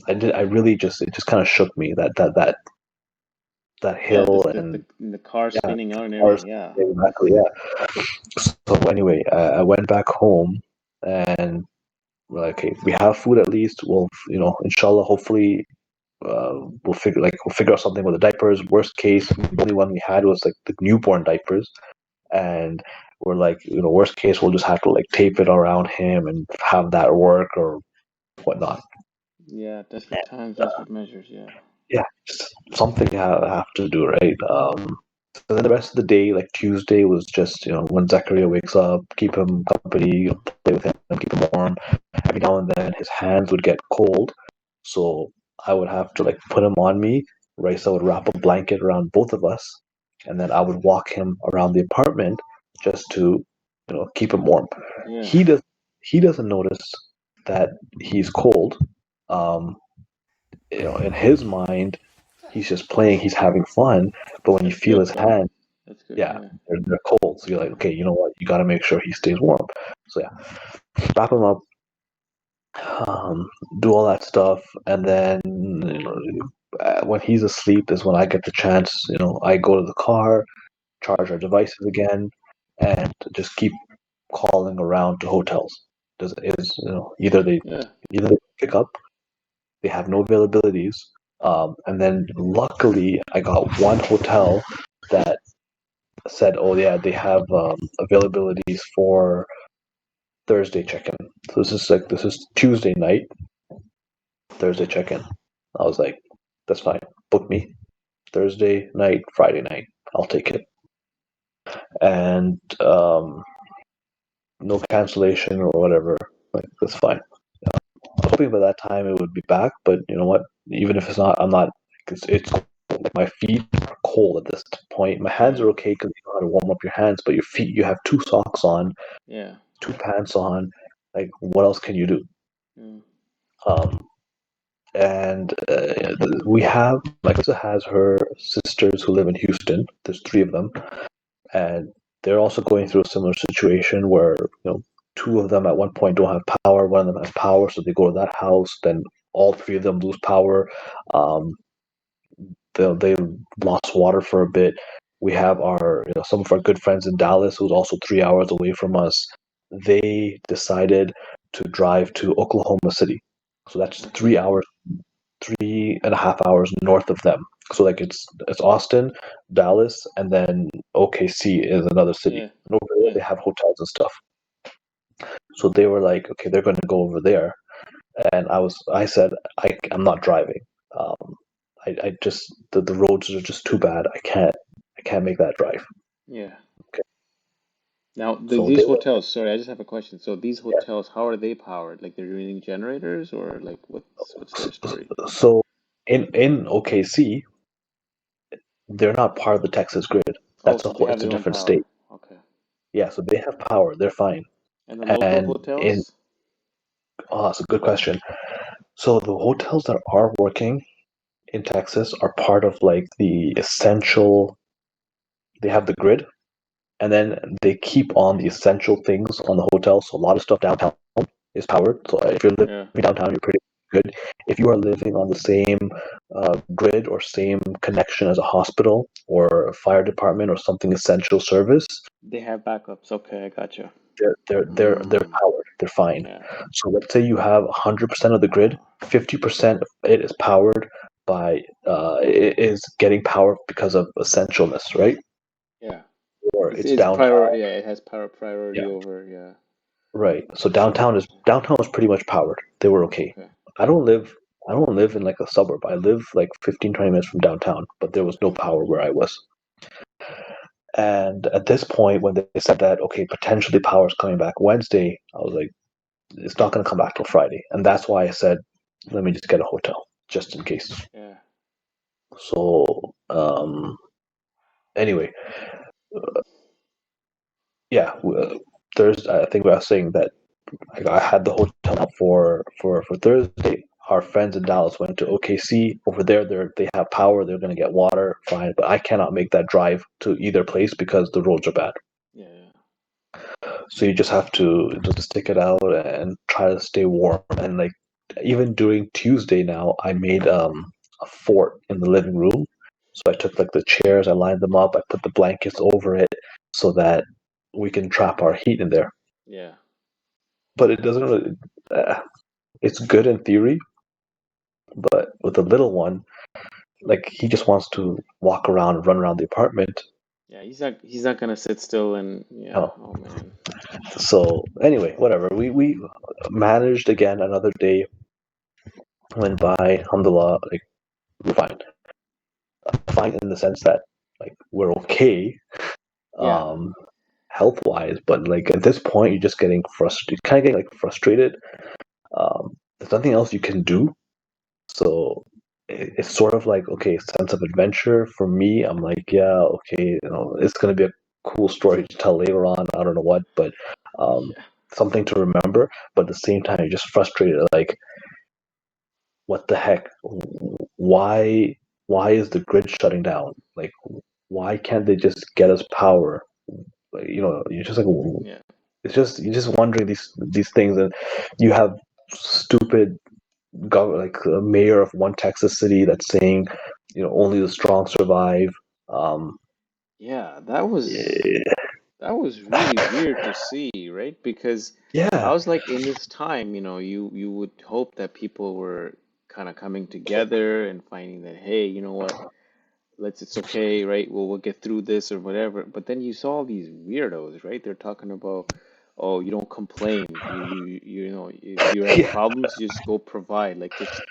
I really just it just kind of shook me that Yeah. hill This and the car yeah, spinning out and cars. everything. Yeah. Exactly. Yeah. So anyway, I went back home and we're like, okay, we have food at least. We'll, inshallah, hopefully, we'll figure out something with the diapers. Worst case, the only one we had was like the newborn diapers, and we're like, worst case, we'll just have to like tape it around him and have that work or whatnot. Yeah. Desperate times, desperate measures. Yeah. Yeah, just something I have to do, right? So then the rest of the day, like Tuesday, was just when Zachariah wakes up, keep him company, play with him, keep him warm. every now and then his hands would get cold, so I would have to like put him on me. Raisa would wrap a blanket around both of us, and then I would walk him around the apartment just to, keep him warm. Yeah. He does he doesn't notice that he's cold. Um, in his mind, he's just playing, he's having fun. But when you That's feel good his though. hand, That's good. yeah, Yeah. they're cold. So you're like, okay, you know what? You got to make sure he stays warm. So yeah, wrap him up, um, do all that stuff, and then when he's asleep is when I get the chance. I go to the car, charge our devices again, and just keep calling around to hotels. Does is Yeah. either they pick up, they have no availabilities, and then luckily I got one hotel that said, oh yeah, they have availabilities for Thursday check-in. So this is Tuesday night, Thursday check-in. I was like, that's fine. Book me Thursday night, Friday night. I'll take it. And no cancellation or whatever. Like that's fine. I was hoping by that time it would be back, but you know what? Even if it's not, I'm not. It's cold. Like my feet are cold at this point. My hands Yeah. are okay because you know how to warm up your hands, but your feet, you have two socks on, Yeah. two pants on. Like what else can you do? Mm. Um, and we have like Lisa has her sisters who live in Houston. There's three of them, and they're also going through a similar situation where two of them at one point don't have power, one of them has power, so they go to that house, then all three of them lose power. um, they lost water for a bit. We have our some of our good friends in Dallas who's also 3 hours away from us. They decided to drive to Oklahoma City, so that's Okay. 3 hours, 3.5 hours north of them. So like it's Austin, Dallas, and then OKC is another city. Yeah. And over there Yeah. they have hotels and stuff. So they were like, okay, they're going to go over there, and I said, I'm not driving. Um, I just the roads are just too bad. I can't make that drive. Yeah. Okay, Now, so they these were hotels, sorry, I just have a question. So these yeah. hotels, how are they powered? Like they're using generators or like what's their story? So in OKC, they're not part of the Texas grid. Oh, That's so they have it's a their own different power. state. Okay. Yeah, so they have power. They're fine. And the local And in hotels? oh, that's a good question. So the hotels that are working in Texas are part of like the essential. They have the grid, and then they keep on the essential things on the hotel. So a lot of stuff downtown is powered. So if you're living Yeah. downtown, you're pretty good. If you are living on the same grid or same connection as a hospital or a fire department or something essential service, They have backups. Okay, I gotcha. they're Mm, powered. They're fine. yeah. So let's say you have 100% of the grid, 50% of it is powered by is getting power because of essentialness, right? Yeah. Or It's it's it's downtown. prior yeah, it has priority Yeah, over, yeah. right. So downtown is pretty much powered. They were okay. Okay. I don't live I don't live in like a suburb. I live like 15, 20 minutes from downtown, but there was no Okay. power where I was. And at this point, when they said that, okay, potentially power is coming back Wednesday, I was like, it's not going to come back till Friday. And that's why I said, let me just get a hotel just in case. Yeah. So, anyway, yeah, I think we were saying that I had the hotel for Thursday. Our friends in Dallas went to OKC. Over there, they have power. They're going to get water, fine. But I cannot make that drive to either place because the roads are bad. Yeah, yeah. So you just have to just stick it out and try to stay warm. And like even during Tuesday now, I made a fort in the living room. So I took like the chairs, I lined them up, I put the blankets over it so that we can trap our heat in there. Yeah. But it doesn't really. It's good in theory, but with the little one, like he just wants to walk around and run around the apartment. Yeah, he's not gonna sit still and yeah, Oh, oh man. so anyway, whatever. We managed again. Another day went by. Alhamdulillah, like we're fine. Fine in the sense that like we're okay, Yeah. um, health wise, but like at this point, you're just getting frustrated. Kind of getting like frustrated. There's nothing else you can do. So it's sort of like, okay, sense of adventure for me. I'm like, yeah, okay, it's gonna be a cool story to tell later on. I don't know what, but um, Yeah. something to remember. But at the same time, you're just frustrated. Like, what the heck? Why? Why is the grid shutting down? Like, why can't they just get us power? Like, you're just like, Yeah. it's just you're just wondering these things, and you have stupid like a mayor of one Texas city that's saying, only the strong survive. Um, Yeah, eh, that was really weird to see, right? Because I yeah, was like, in this time, you would hope that people were kind of coming together and finding that, hey, you know what? It's okay, right? We'll get through this or whatever. But then you saw these weirdos, right? They're talking about, oh, you don't complain. You know, if you have yeah. problems, just go provide. Like just,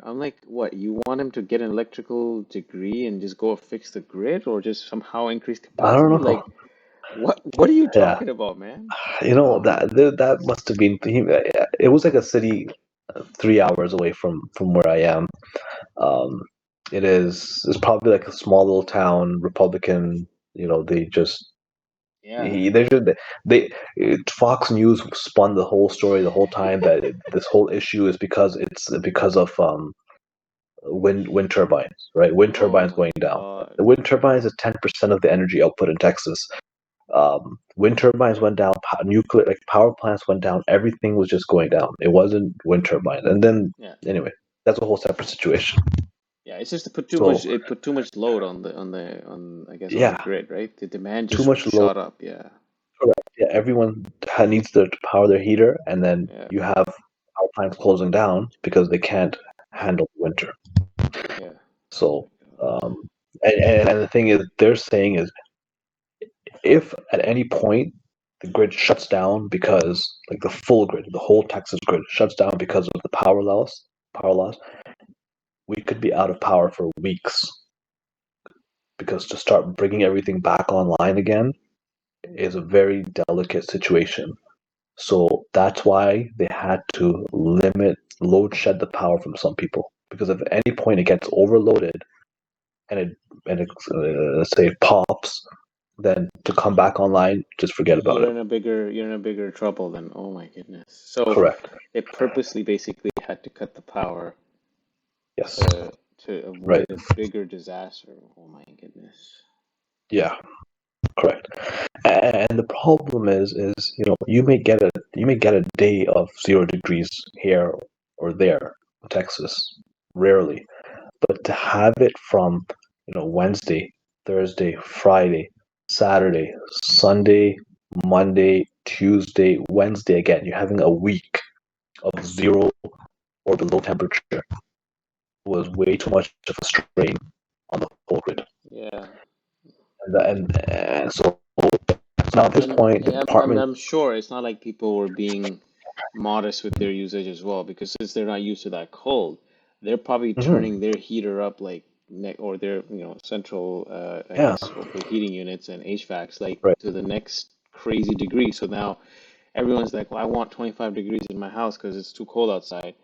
I'm like, what? You want him to get an electrical degree and just go fix the grid or just somehow increase I don't capacity? know. Like, what are you Yeah, talking about, man? Oh, that must have been. It was like a city 3 hours away from where I am. Um, it's probably like a small little town, Republican. They just yeah, he they should they Fox News spun the whole story the whole time that this whole issue is because of wind turbines, right? Wind oh turbines my going down. God. The wind turbines is 10% of the energy output in Texas. Wind turbines went down, nuclear like power plants went down. Everything was just going down. It wasn't wind turbines. And then Yeah. anyway, that's a whole separate situation. Yeah, it's just to put too much So it put too much load on I guess on the yeah, grid, right? The demand too just much load. shot up. Yeah. Yeah, everyone needs to power their heater, and then Yeah. you have power plants closing down because they can't handle the winter. Yeah. Oh So, my God. um, and the thing is, they're saying is if at any point the grid shuts down because like the full grid, the whole Texas grid shuts down because of the power loss, we could be out of power for weeks because to start bringing everything back online again is a very delicate situation. So that's why they had to load shed the power from some people because if at any point it gets overloaded and it let's say it pops, then to come back online, just forget about it. You're in a bigger trouble then. Oh my goodness. So Correct. they purposely basically had to cut the power Yes. to Right. avoid a bigger disaster. Oh my goodness. Yeah. Correct. And the problem is you may get a day of 0 degrees here or there in Texas, rarely. But to have it from Wednesday, Thursday, Friday, Saturday, Sunday, Monday, Tuesday, Wednesday again, you're having a week of 0 or below temperature was way too much of a strain on the whole grid. Yeah. And so now at this And point, the department. I'm sure it's not like people were being modest with their usage as well, because since they're not used to that cold, they're probably Mhm, turning their heater up like ne or their, central, I yeah, guess, local heating units and HVACs like right. to the next crazy degree. So now everyone's like, well, I want 25 degrees in my house because it's too cold outside.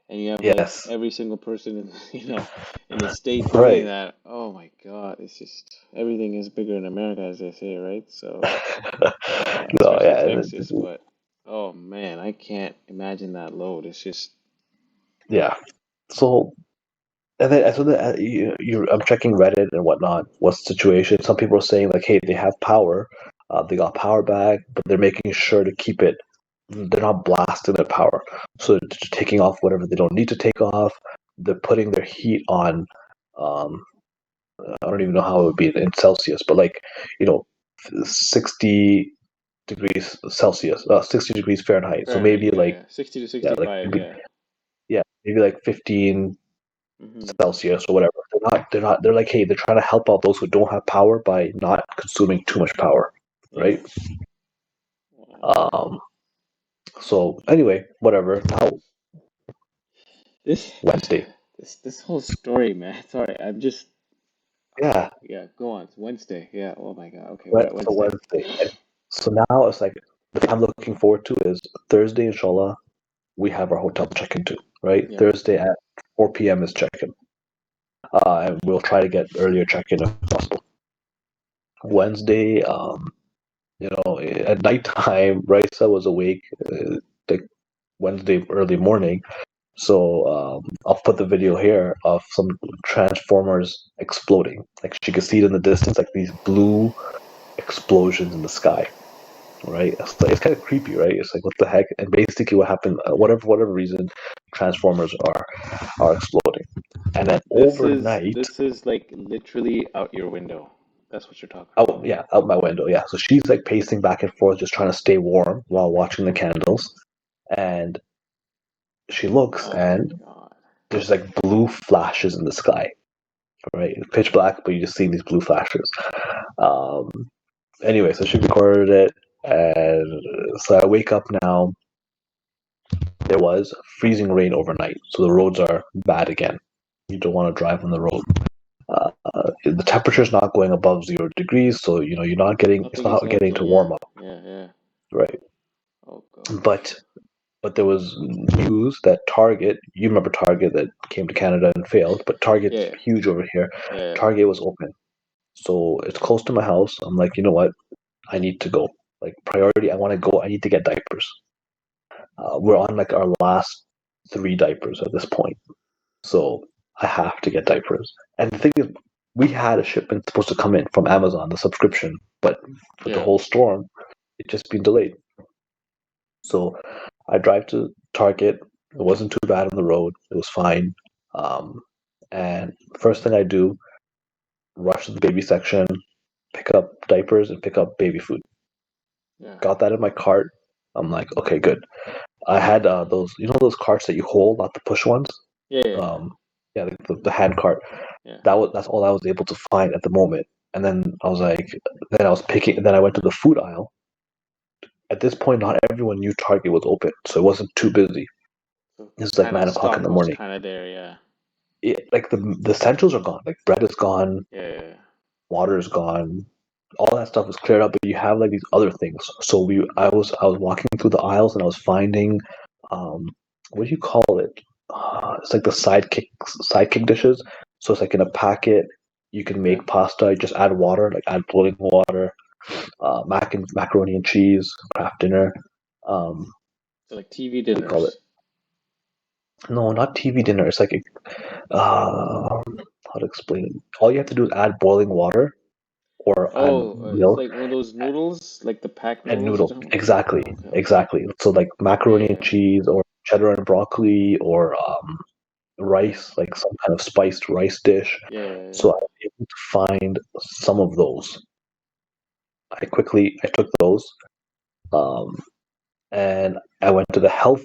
And you have like Yes, every single person in, in the state doing right. that. Oh my God, it's just everything is bigger in America, as they say, right? So. No, Especially yeah, Texas, but oh man, I can't imagine that load. It's just, yeah. So I'm checking Reddit and whatnot. What's the situation? Some people are saying like, hey, they have power, they got power back, but they're making sure to keep it. They're not blasting their power, so they're just taking off whatever they don't need to take off. They're putting their heat on. Um, I don't even know how it would be in Celsius, but like, you know, 60 degrees Celsius, 60 degrees Fahrenheit. So Fahrenheit, maybe yeah, like, yeah, 60 to yeah, like 65, maybe, yeah. yeah, maybe like 15 Hmm. Celsius or whatever. They're like, hey, they're trying to help out those who don't have power by not consuming too much power, Yeah. right? Wow. Um, so anyway, whatever. Now This, Wednesday. this whole story, man. Sorry, I'm just, Yeah, yeah. Go on. It's Wednesday. Yeah. Oh my God. Okay. right. What So Wednesday? Wednesday. And so now it's like the thing I'm looking forward to is Thursday, inshallah. we have our hotel check-in too, right? Yeah. Thursday at 4 p.m. is check-in, and we'll try to get earlier check-in if possible. Wednesday, at nighttime, Raisa was awake, like Wednesday early morning. So I'll put the video here of some transformers exploding. Like she could see it in the distance, like these blue explosions in the sky, right? It's kind of creepy, right? It's like what the heck? And basically, what happened? Whatever reason, transformers are exploding, and then overnight, This is like literally out your window. That's what you're talking out about. yeah, out my window, yeah. So she's like pacing back and forth, just trying to stay warm while watching the candles, and she looks Oh my and God. there's like blue flashes in the sky, right? It's pitch black, but you just see these blue flashes. Um, anyway, so she recorded it, and so I wake up now. There was freezing rain overnight, so the roads are bad again. You don't want to drive on the road. The temperature is not going above 0 degrees, so you're not getting it's Nothing is not getting to melting. warm Yeah. up, Yeah. Yeah. right? Oh gosh. But but there was news that Target, you remember Target that came to Canada and failed, but Target's Yeah. huge over here. Yeah. Target was open, so it's close to my house. I'm like, you know what? I need to go. Like priority, I want to go. I need to get diapers. We're on like our last 3 diapers at this point. So I have to get diapers. And the thing is, we had a shipment supposed to come in from Amazon, the subscription, but with the Yeah. whole storm, it just been delayed. So I drive to Target. It wasn't too bad on the road. It was fine. Um, and first thing I do, rush to the baby section, pick up diapers and pick up baby food. Yeah. Got that in my cart. I'm like, okay, good. I had those, those carts that you hold, not the push ones. Yeah. Yeah. Yeah. Um, yeah, the hand cart. Yeah. That's all I was able to find at the moment. And then I was like, then I was picking. Then I went to the food aisle. At this point, not everyone knew Target was open, so it wasn't too busy. So It's like kind of 9 o'clock in stock the was morning. kind of there. Yeah. Like the essentials are gone. Like bread is gone, Yeah. Yeah. water is gone, all that stuff is cleared up. But you have like these other things. So I was walking through the aisles and I was finding, um, what do you call it? It's like the sidekick dishes. So it's like in a packet. You can Yeah. make pasta. You just add water, like add boiling water, macaroni and cheese, craft dinner. So like TV What do you call it? dinners. No, not TV dinner. It's like how to explain it. All you have to do is add boiling water or add Oh, it's milk like one of those noodles, like the packed and noodles you're noodles. talking about? Exactly, Okay. Okay. exactly. So like Yeah. macaroni and Yeah. cheese or cheddar and broccoli or Yeah. rice, like some kind of spiced rice dish. Yeah. Yeah. So Yeah. I was able to find some of those. I took those. Um, and I went to the health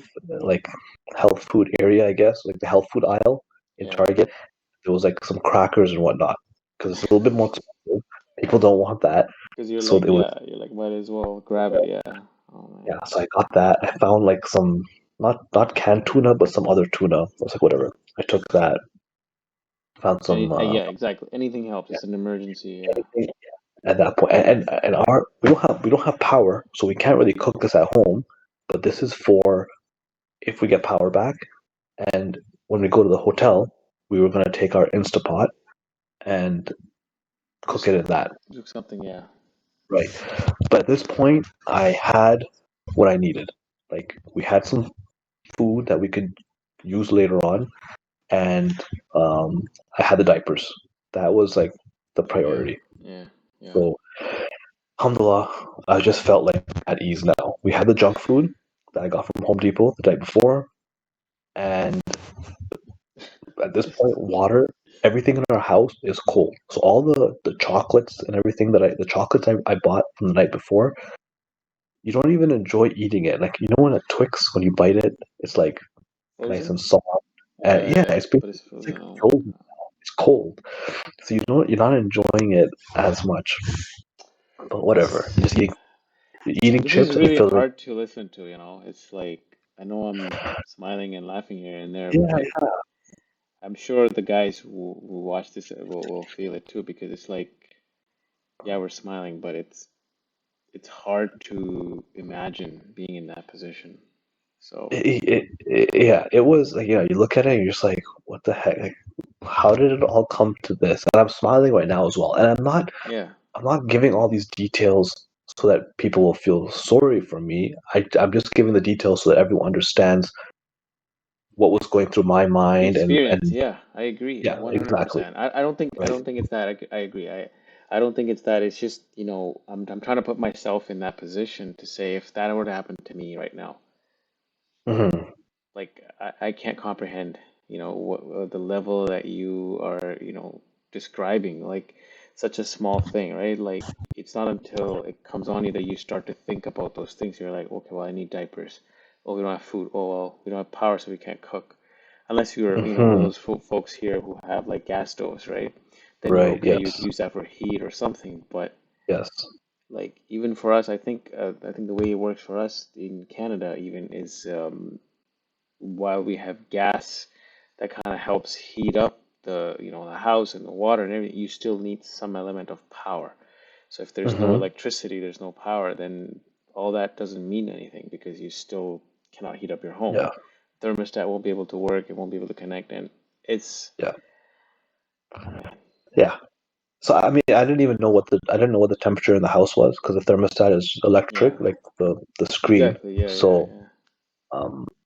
food area, I guess, like the health food aisle in Yeah. Target. There was like some crackers and whatnot because it's a little bit more expensive. People don't want that, Because you're so like, it was yeah, you're like, might as well grab it. Yeah. Oh yeah. man. So I got that. I found like some not canned tuna, but some other tuna. I was like, whatever. I took that. Found some Yeah, exactly. Anything helps. yeah, It's an emergency. Yeah. anything at that point. And our we don't have power, so we can't really cook this at home. But this is for if we get power back. And when we go to the hotel, we were going to take our Instapot and cook Just it in that. do something. Yeah. Right. But at this point, I had what I needed. Like, we had some food that we could use later on, and um, I had the diapers. That was like the Yeah. priority. Yeah. Yeah. So, alhamdulillah, I just felt like at ease now. We had the junk food that I got from Home Depot the night before, and at this point, water, everything in our house is cold. So all the chocolates and everything the chocolates I bought from the night before, you don't even enjoy eating it. Like when a Twix, when you bite it, it's like nice Frozen? and soft. And Yeah. yeah, Yeah. But it's it's like frozen. Oh my frozen. It's cold. So you're not enjoying it as much. But God. whatever. You're just eating This is chips and you really feel like hard to listen to, you know. It's like I know I'm smiling and laughing here and there, yeah, but I'm sure the guys who watch this will feel it too because it's like, yeah, we're smiling, but it's hard to imagine being in that position. So yeah, it was like, you look at it and you're just like, what the heck? Like, how did it all come to this? And I'm smiling right now as well. And yeah, I'm not giving all these details so that people will feel sorry for me. I'm just giving the details so that everyone understands what was going through my the mind experience. and Yeah, I agree, yeah, exactly. 100%. I don't think I Right. don't think it's that. I agree. I don't think it's that. It's just, I'm trying to put myself in that position to say if that were to happen to me right now, Hmm. like I can't comprehend, what the level that you are, describing, like such a small thing, right? Like it's not until it comes on you that you start to think about those things. You're like, okay, well, I need diapers. Oh, we don't have food. Oh, well, we don't have power, so we can't cook. Unless you're, one of Hmm. those folks here who have like gas stoves, right? Then you're Right. okay. You Yes. could use that for heat or something. But Yes. like even for us, I think the way it works for us in Canada even is while we have gas that kind of helps heat up the house and the water and everything, you still need some element of power. So if there's no Hmm. electricity, there's no power, then all that doesn't mean anything because you still cannot heat up your home. Yeah. Thermostat won't be able to work, it won't be able to connect, and it's, Yeah. oh man, Yeah. So I mean, I didn't know what the temperature in the house was because the thermostat is yeah, electric, like the screen. exactly, yeah, yeah, So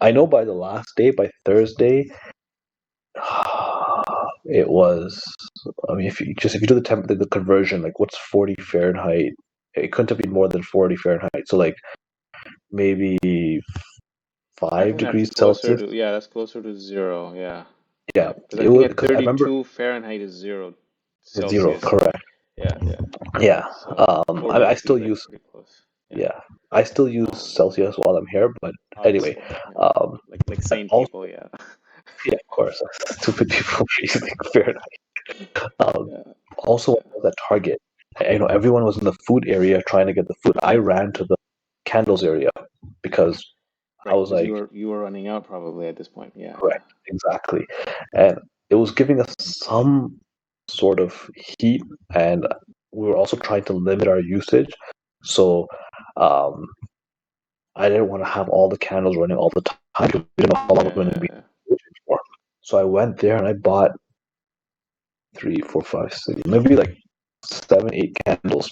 I know by the last day, by Thursday, it was. I mean, if you do the conversion, like what's 40 Fahrenheit? It couldn't have been more than 40 Fahrenheit. So like maybe I five think that's degrees closer Celsius. to, yeah, that's closer to zero, yeah, Yeah, yeah, because I it think was at because I remember 32 Fahrenheit is zero zero. Celsius. Correct. Yeah, yeah. Yeah. So I 40 still seems like use pretty close. Yeah. yeah, I still use Um, Celsius while I'm here. But anyway, Obviously, yeah. um, Like I sane also people, yeah. yeah, of course, stupid people using Fahrenheit. Um, Yeah, Also, when yeah. I was at Target, everyone was in the food area trying to get the food. I ran to the candles area because I Right, was because like, you were running out probably at this point. Yeah, yeah. correct, exactly, and it was giving us some sort of heat, and we were also trying to limit our usage. So, um, I didn't want to have all the candles running all the time because we didn't know how long Yeah, we're going to yeah, be yeah. for. So I went there and I bought three, four, five, six, maybe like seven, eight candles.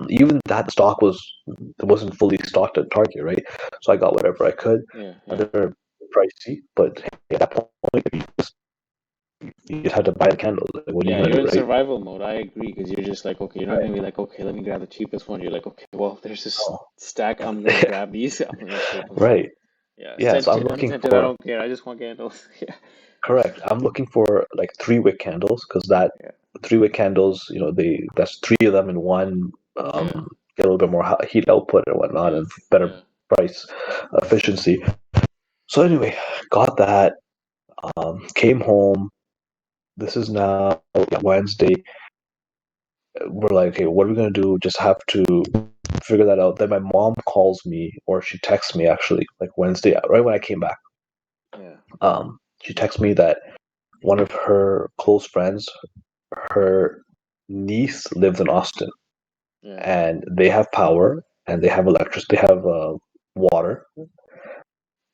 Even that stock it wasn't fully stocked at Target, right? So I got whatever I could. Yeah, yeah. They're pricey, but at that point, you just had to buy the candles. Like, what are you Yeah, gonna you're do, in right? survival mode. I agree, because you're just like, okay, you're not Right. gonna be like, okay, let me grab the cheapest one. You're like, okay, well, there's this Oh. stack. I'm gonna grab these. I'm gonna take them. Right. Yeah, Yeah. So I'm scented, looking unscented. I for don't care. I just want candles. Yeah, correct. I'm looking for like 3 wick candles because that yeah, 3 wick candles, that's three of them in one. yeah, Get a little bit more heat output and whatnot, yeah, and better yeah, price efficiency. So anyway, got that. Came home. This is now Wednesday. We're like, okay, what are we gonna do? Just have to figure that out. Then my mom calls me, or she texts me actually, like Wednesday, right when I came back. yeah, She texts me that one of her close friends, her niece lives in Austin, yeah, and they have power and they have electricity, they have water.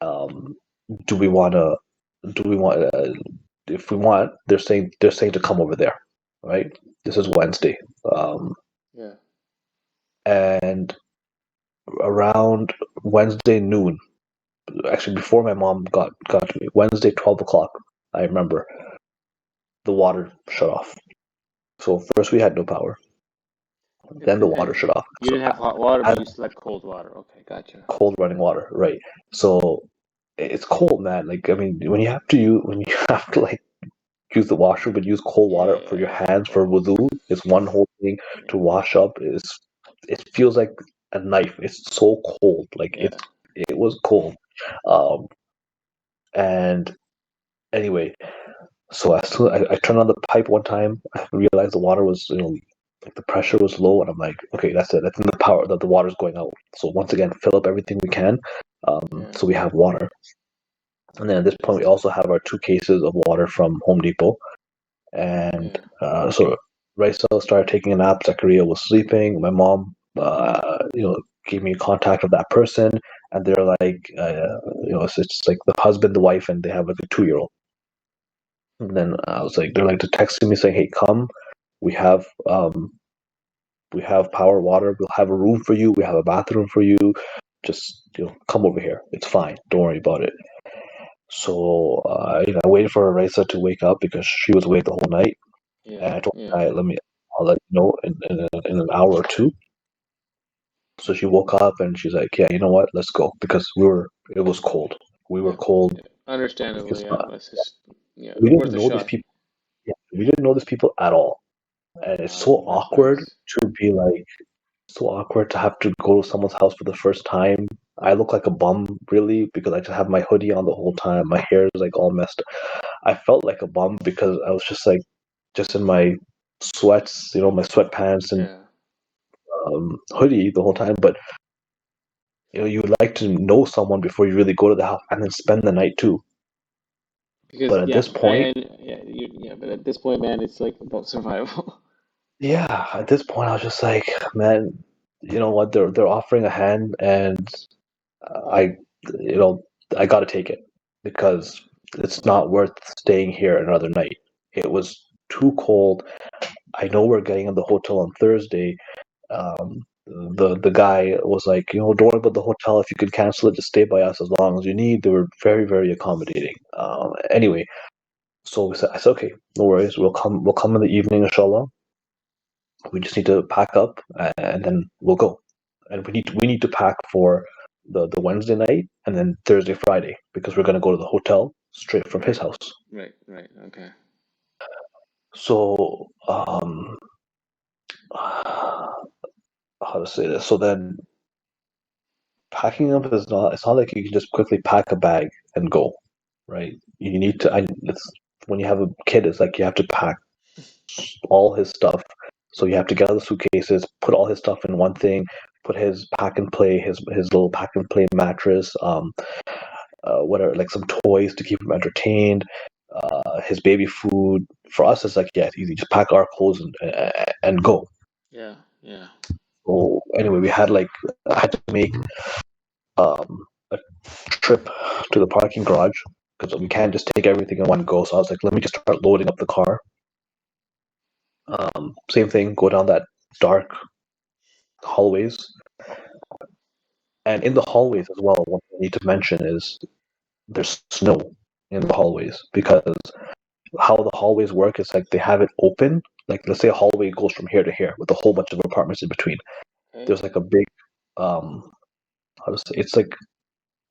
Um, do we want to? Do we want? If we want, they're saying to come over there, right? This is Wednesday, yeah, and around Wednesday noon, actually before my mom got to me, Wednesday 12 o'clock, I remember the water shut off. So first we had no power, then the water And shut off. you So didn't have hot water, I but had you still had cold water. Okay, gotcha. cold running water, right? So it's cold, man. Like I mean, when you have to like use the washroom, but use cold Yeah, water for yeah, your yeah. hands for Oh, wudu is one whole thing. To yeah, wash up is it feels like a knife. It's so cold. Like yeah, it was cold. Um, and anyway, so as soon I turned on the pipe one time, I realized the water was like the pressure was low, and I'm like, okay, that's it. That's in the power that the water's going out. So once again, fill up everything we can, yeah, so we have water. And then at this point, we just, also have our 2 cases of water from Home Depot. And yeah, so Raisa started taking a nap. Zachariah was sleeping. My mom, gave me contact of that person, and they're like, it's like the husband, the wife, and they have like a 2-year-old. And then I was like, they're like texting me saying, "Hey, come, we have um we have power, water, we'll have a room for you, we have a bathroom for you. Just come over here. It's fine. Don't worry about it." So I waited for Raisa to wake up because she was awake the whole night, Yeah, and I told yeah, her, I'll let you know in an hour or two. So she woke up and she's like, "Yeah, you know what? Let's go," because it was cold. We were yeah, cold. yeah. Like Understandable, it's yeah. not. Let's just, yeah, We didn't worth a know these shot. people. Yeah, we didn't know these people at all, and it's so That's awkward nice. to be like, so awkward to have to go to someone's house for the first time. I look like a bum, really, because I just have my hoodie on the whole time. My hair is like all messed up. I felt like a bum because I was just like, just in my sweats, my sweatpants and Yeah, hoodie the whole time. But you would like to know someone before you really go to the house and then spend the night too. because But at yeah, this point, yeah. But at this point, man, it's like about survival. yeah, at this point, I was just like, man, you know what? They're offering a hand, and I, you know, I got to take it because it's not worth staying here another night. It was too cold. I know we're getting in the hotel on Thursday. The guy was like, don't worry about the hotel. If you could cancel it, just stay by us as long as you need. They were very, very accommodating. Anyway, so I said, okay, no worries. We'll come in the evening, inshallah. We just need to pack up and then we'll go. And we need to pack for the Wednesday night and then Thursday, Friday because we're gonna go to the hotel straight from his Right, house. right, right. Okay. So how to say this? So then packing up is not. It's not like you can just quickly pack a bag and go, right? You need to. It's when you have a kid. It's like you have to pack all his stuff. So you have to get out of the suitcases, put all his stuff in one thing, put his pack and play, his little pack and play mattress, whatever, like some toys to keep him entertained, his baby food. For us, it's like, yeah, it's easy. Just pack our clothes and go. Yeah, yeah. So anyway, I had to make a trip to the parking garage because we can't just take everything in one go. So I was like, let me just start loading up the car. Same thing, go down that dark hallways. And in the hallways as well, what I need to mention is there's snow in the hallways because how the hallways work is like they have it open. Like let's say a hallway goes from here to here with a whole bunch of apartments in between. Okay. There's like a big um how to say it's like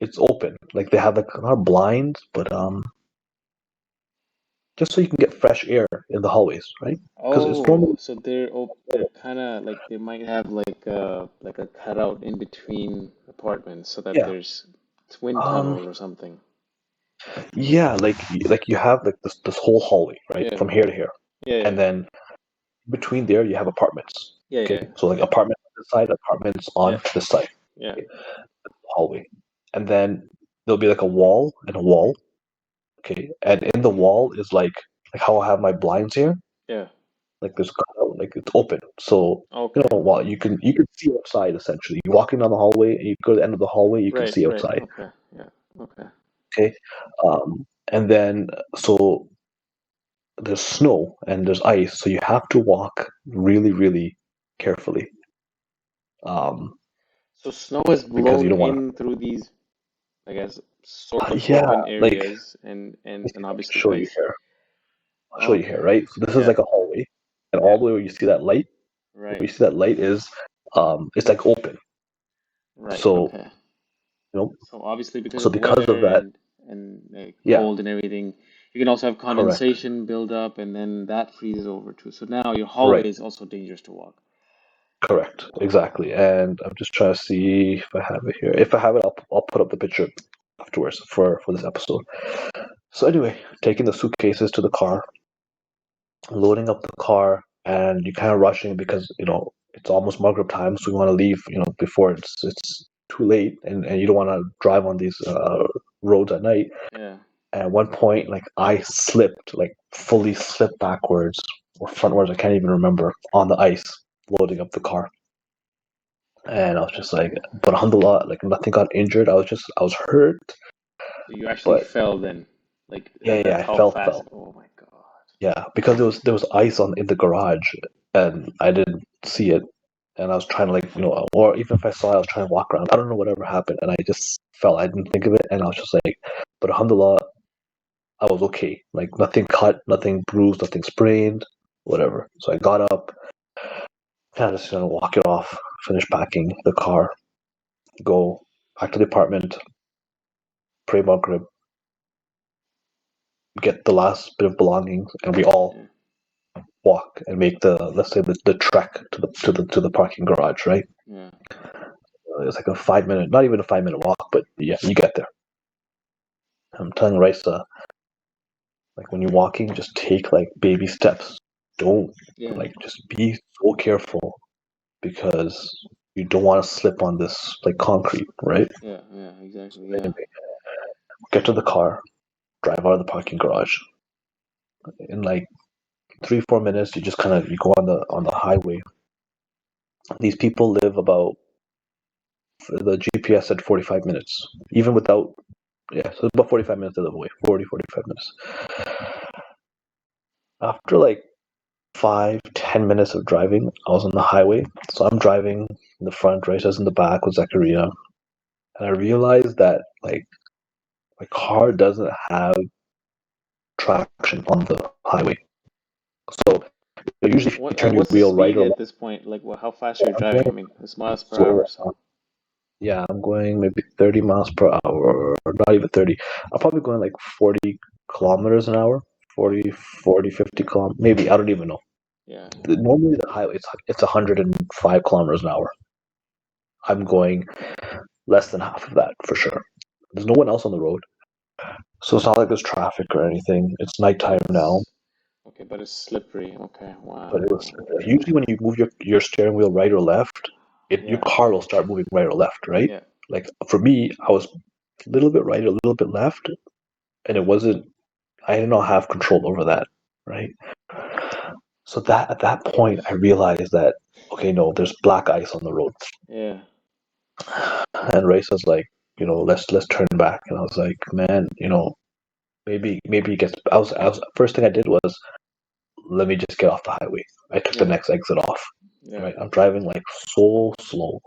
it's open. Like they have like not blinds, but just so you can get fresh air in the hallways, right? Because it's Oh, normally so they're kind of like they might have like a cutout in between apartments so that yeah. there's twin Um tunnels or something. yeah, like you have like this whole hallway, right? Yeah, From here to here. yeah, yeah, And then between there you have apartments. yeah, Okay. yeah, So like apartments on this side, apartments yeah, on this side. yeah, Okay. Hallway. And then there'll be like a wall and a wall. Okay. And in the wall is like how I have my blinds here. yeah. Like there's like it's open. So Okay. well you can see outside essentially. You're walking down the hallway and you go to the end of the hallway, you can Right, see right. outside. Okay. Yeah. Okay. Okay. And then so there's snow and there's ice, so you have to walk really, really carefully. Um, So snow has because you blown don't want in through these, I guess, sort to. of Yeah, open like areas and I can obviously show you ice. here. I'll show you here, Okay. right? So this is Yeah. like a hallway, and all Yeah. the way where you see that light, where Right. you see that light is, it's like open. Right. So Okay. you know, So obviously because so of because of weather that, and like yeah, cold and everything, you can also have correct, condensation build up and then that freezes over too. So now your right, hallway is also dangerous to walk. correct, exactly. And I'm just trying to see if I have it here. If I have it, I'll put up the picture afterwards for this episode. So anyway, taking the suitcases to the car, loading up the car, and you're kind of rushing because it's almost Maghrib time, so you want to leave before it's too late, and you don't want to drive on these roads at night. Yeah. And at one point, like I slipped, like fully slipped backwards or frontwards, I can't even remember, on the ice loading up the car. And I was just like, but alhamdulillah, like nothing got injured. I was hurt, So you actually but fell then, like yeah, yeah, that's I how felt. fast. Oh my God. Yeah, because there was ice on in the garage, and I didn't see it, and I was trying to like or even if I saw it, I was trying to walk around. I don't know whatever happened, and I just fell. I didn't think of it, and I was just like, but alhamdulillah, I was okay. Like nothing cut, nothing bruised, nothing sprained, whatever. So I got up, kind of just gonna walk it off, finish packing the car, go back to the apartment, pray Maghrib, get the last bit of belongings, and we all Yeah, walk and make the let's say the trek to the parking garage, right? yeah, It's like a 5 minute, not even a 5 minute walk, but yeah, you get there. I'm telling Raisa, like when you're walking, just take like baby steps. Don't yeah, like just be so careful because you don't want to slip on this like concrete, right? yeah, yeah, exactly. Yeah, Anyway, get to the car, drive out of the parking garage. In like 3 4 minutes, you just kind of you go on the highway. These people live about the GPS said 45 minutes, even without yeah, so it's about 45 minutes to live away, 40 45 minutes. After like 5 10 minutes of driving, I was on the highway. So I'm driving in the front, Raisa's in the back with Zachariah. And I realized that like my car doesn't have traction on the highway. So usually if you what turn your what's the wheel right speed or at left, this point? Like, how fast are you I'm driving? I going mean, it's miles per slow hour, right now. so Yeah, I'm going maybe 30 miles per hour, or not even 30. I'm probably going like 40 kilometers an hour, 40, okay. 40, 50 kilometers, maybe, I don't even know. Yeah, Normally the highway, it's 105 kilometers an hour. I'm going less than half of that for sure. There's no one else on the road, so it's not like there's traffic or anything. It's but nighttime now, it's okay, but it's slippery. Okay, but it wow. was usually when you move your steering wheel right or left, your Yeah, car will start moving right or left, right? yeah, Like for me, I was a little bit right, a little bit left, and it wasn't. I did not have control over that, right? So that at that point, I realized that okay, no, there's black ice on the road, yeah, and Ray says like, let's turn back, and I was like, man, maybe it gets. I was first thing I did was let me just get off the highway. I took the yeah, next exit off. yeah, Right, I'm driving like so slow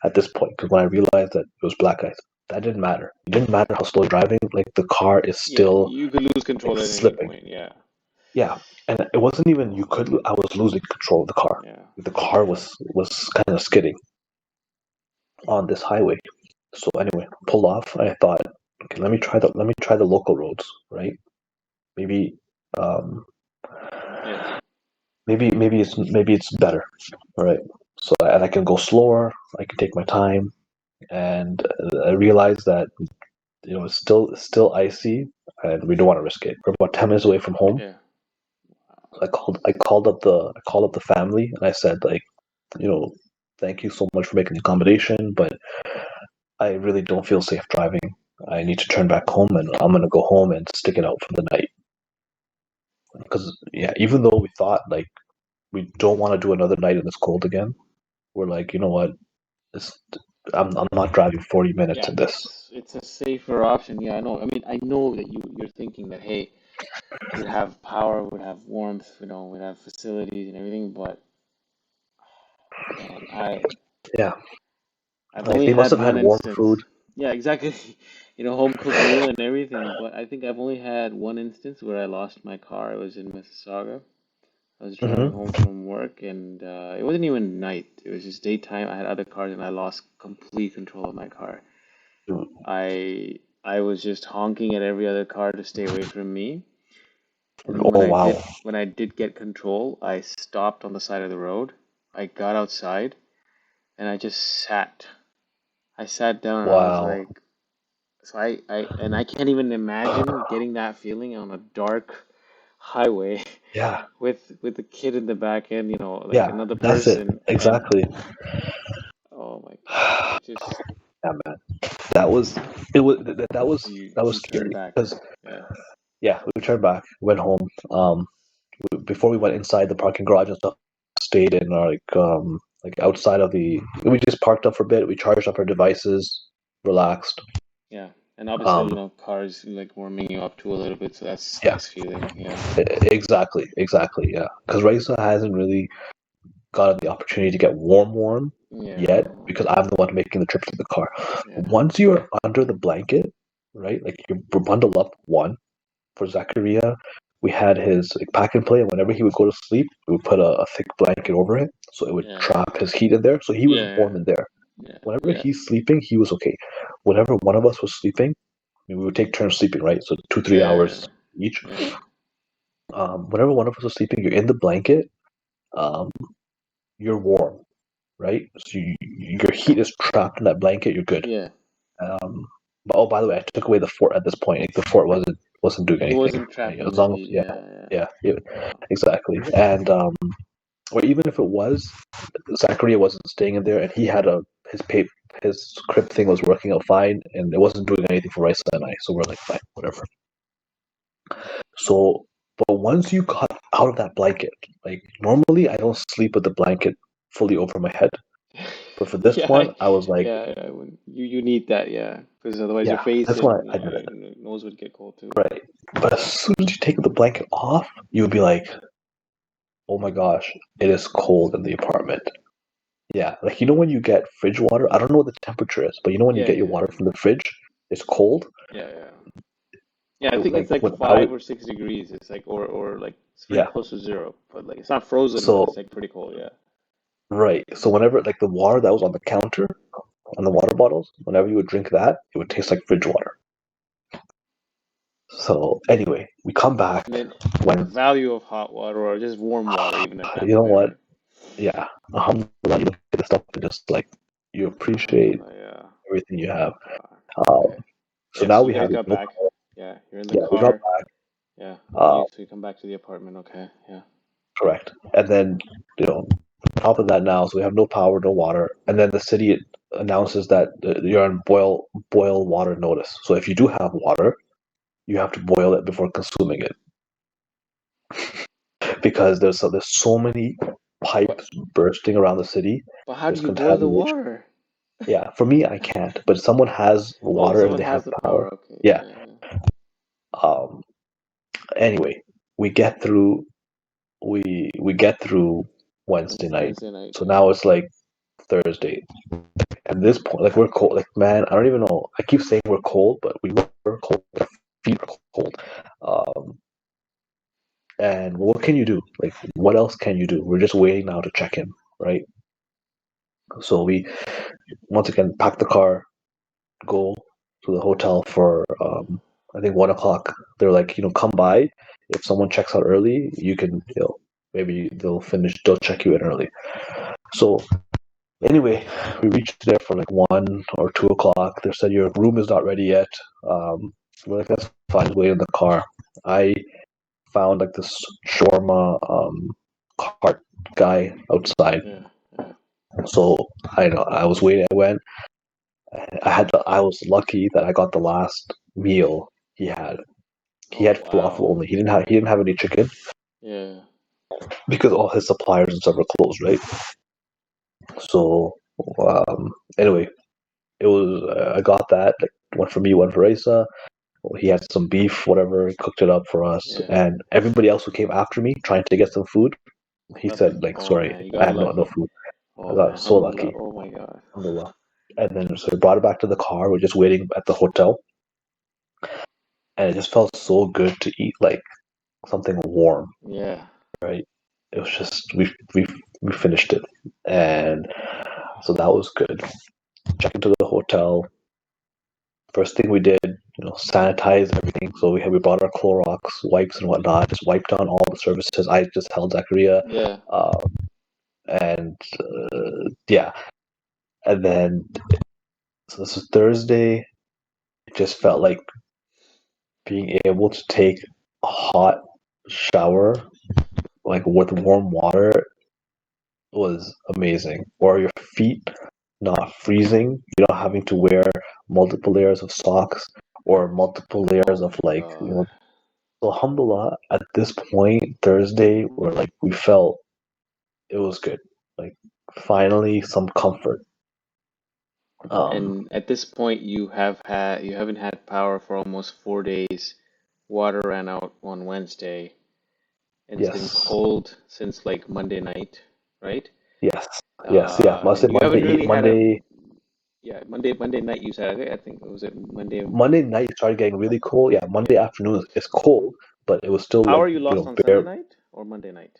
at this point because when I realized that it was black ice, that didn't matter. It didn't matter how slow driving. Like the car is yeah. still You could lose like control at any slipping. point. Yeah, Yeah, and it wasn't even you could. I was losing control of the car. yeah, The car was kind of skidding on this highway. So anyway, pulled off. And I thought, okay, let me try the local roads, right? Maybe um, yeah, maybe it's better, right? So and I can go slower. I can take my time, and I realized that it's still icy, and we don't want to risk it. We're about 10 minutes away from home. yeah, I called up the family, and I said like, you know, thank you so much for making the accommodation, but I really don't feel safe driving. I need to turn back home, and I'm gonna go home and stick it out for the night. Because yeah, even though we thought like we don't want to do another night in this cold again, we're like, you know what? This, I'm not driving 40 minutes yeah. in this. It's a safer option. Yeah, I know. I mean, I know that you're thinking that hey, would have power, would have warmth, would have facilities and everything, but man, Yeah, I've like only they must had have had one warm food. instance. Yeah, exactly. Home cooked meal and everything, but I think I've only had one instance where I lost my car. It was in Mississauga. I was driving Hmm. home from work and it wasn't even night. It was just daytime. I had other cars and I lost complete control of my car. I was just honking at every other car to stay away from me. And then Oh wow, when I did get control, I stopped on the side of the road. I got outside and I just sat. I sat down and I was wow, like, so I can't even imagine getting that feeling on a dark highway yeah, with a kid in the back end, like yeah. another That's it person, and exactly. oh my God, it just Yeah, man. That was it was that was so you that was you turned scary back. because Yeah, yeah, we turned back, went home. Before we went inside the parking garage and stuff, stayed in our like Like outside of we just parked up for a bit. We charged up our devices, relaxed. Yeah. And obviously, Um, cars like warming you up too a little bit, so that's yeah, nice feeling. Yeah. exactly, yeah. Because Raisa hasn't really gotten the opportunity to get warm Yeah, yet no. because I'm the one making the trip to the car. Yeah. Once you're under the blanket, right? Like we're bundled up one for Zachariah. We had his like, pack and play, and whenever he would go to sleep, we would put a thick blanket over him so it would Yeah. trap his heat in there. So he was Yeah. warm in there. Yeah. Whenever Yeah. he's sleeping, he was okay. Whenever one of us was sleeping, I mean, we would take turns sleeping, right? So 2, 3 Yeah. hours each. Yeah. Whenever one of us was sleeping, you're in the blanket. Um, you're warm, right? So your heat is trapped in that blanket. You're good. Yeah. But oh, by the way, I took away the fort at this point. Like, the fort wasn't doing It anything. wasn't Right? trapping As the long as heat. Yeah. Yeah. yeah, Wow. exactly. And or even if it was, Zachariah wasn't staying in there, and he had his crib thing was working out fine, and it wasn't doing anything for Raisa and I. So we're like, fine, whatever. So, but once you got out of that blanket, like normally I don't sleep with the blanket fully over my head, but for this Yeah. one, I was like, Yeah. Yeah. You need that. Yeah. Because otherwise your yeah, face that's why and I did it. your nose would get cold too. Right. But as soon as you take the blanket off, you would be like, oh my gosh, it is cold in the apartment. Yeah, like when you get fridge water, I don't know what the temperature is, but when you Yeah. get your Yeah. water from the fridge, it's cold. Yeah. Yeah. Yeah. I think Like it's like when I would, 5 or 6 degrees. It's like or like it's pretty yeah. close to zero, but like it's not frozen, but it's So like pretty cold. Yeah. right. So whenever like the water that was on the counter on the water bottles, whenever you would drink that, it would taste like fridge water. So anyway, we come back And then the when value of hot water or just warm water, even at you that know point, what? right? Yeah, alhamdulillah, you look at the stuff and just like you appreciate Alhamdulillah, yeah. everything you have. God. Um, Okay. so Yeah, now so you we guys have got no back. power. Yeah, you're in the Yeah, we got car. back. Yeah. Uh, So you come back to the apartment, okay. Yeah. Correct. And then, on top of that now, so we have no power, no water, and then the city announces that you're on boil water notice. So if you do have water, you have to boil it before consuming it because there's so many But pipes bursting around the city. but how do There's you boil the contamination. water? Yeah, for me, I can't, but if someone has Oh, water and someone they have has the power. power. Okay. Yeah. Yeah, yeah. Um. Anyway, we get through. We get through Wednesday night. Wednesday night, So yeah. now it's like Thursday. At this point, like we're cold. Like man, I don't even know. I keep saying we're cold, but we were cold. Our feet are cold. Um, and what can you do? Like, what else can you do? We're just waiting now to check in, right? So we once again pack the car, go to the hotel for I think 1 o'clock. They're like, come by. If someone checks out early, you can, maybe they'll check you in early. So anyway, we reached there for like 1 or 2 o'clock. They said your room is not ready yet. We're like, that's fine. Wait in the car. I found like this shawarma cart guy outside. Yeah, yeah. So I know I was waiting. I went. I was lucky that I got the last meal he had. He Oh had falafel wow. only. He didn't have any chicken Yeah. because all his suppliers and stuff were closed, right? So anyway, it was I got that like one for me, one for Asa. He had some beef, whatever, he cooked it up for us. Yeah. And everybody else who came after me trying to get some food, he said, Nothing. like, Oh sorry, man, you I got have no lucky. food. I Oh man, got so alhamdulillah. lucky. Oh my God. Alhamdulillah. And then so we brought it back to the car. We're just waiting at the hotel. And it just felt so good to eat like something warm, Yeah. right? It was just, we finished it. And so that was good. Check into the hotel. First thing we did, sanitize everything. So we bought our Clorox wipes and whatnot. Just wiped down all the surfaces. I just held Zachariah, Yeah. uh, and yeah. And then so this was Thursday. It just felt like being able to take a hot shower, like with warm water, was amazing. Or your feet not freezing. You're not having to wear multiple layers of socks or multiple layers Oh of my like God. So alhamdulillah, at this point, Thursday, where like we felt it was good. Like finally some comfort. And at this point, you haven't had power for almost 4 days. Water ran out on Wednesday, and it's been Yes, cold since like Monday night, right? yes, yes, yeah. Must say And you haven't really had a Monday, yeah Monday night you said I think it was it Monday. Monday night it started getting really cold. Yeah, Monday Yeah. afternoon it's cold, but it was still like Power you lost on Sunday bare night or Monday night?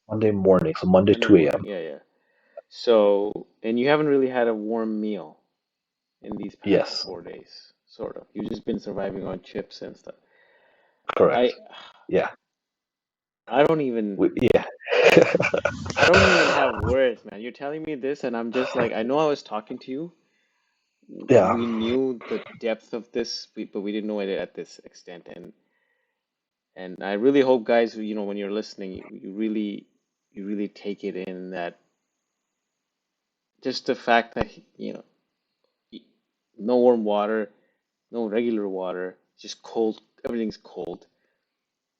Monday morning. So Monday Monday 2 morning. a.m. Yeah, yeah. So, and you haven't really had a warm meal in these past Yes, 4 days, sort of. You've just been surviving on chips and stuff. I correct. Yeah, I don't even yeah, I don't even have words, man. You're telling me this and I'm just like I know I was talking to you. yeah, We knew the depth of this, but we didn't know it at this extent. And I really hope guys, when you're listening, you really take it in that just the fact that, y- no warm water, no regular water, just cold, everything's cold.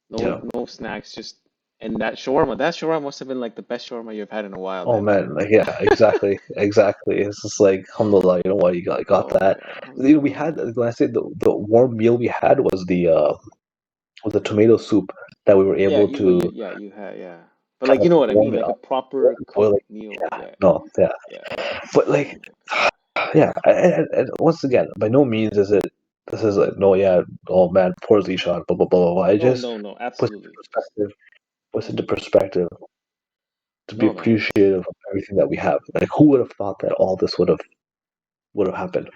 yeah. No snacks, just and that shawarma must have been like the best shawarma you've had in a while Oh then. man, like yeah, exactly, exactly. It's just like alhamdulillah, you know what, you got Oh that. yeah, We alhamdulillah, had man. when I say the warm meal we had was the tomato soup that we were Yeah, able to you had, yeah. But kind like, of you know what I mean, warm it like a up, warm proper it, boil cooked it. meal. Yeah, Yeah, no, yeah, yeah, but like something like that. yeah, and once again, by no means is it this is like no, yeah, oh man, poor Zishan, blah blah blah blah blah. It Oh just no, no, puts into absolutely. Just perspective, puts into perspective to be no, man. appreciative of everything that we have. Like who would have thought that all this would have happened?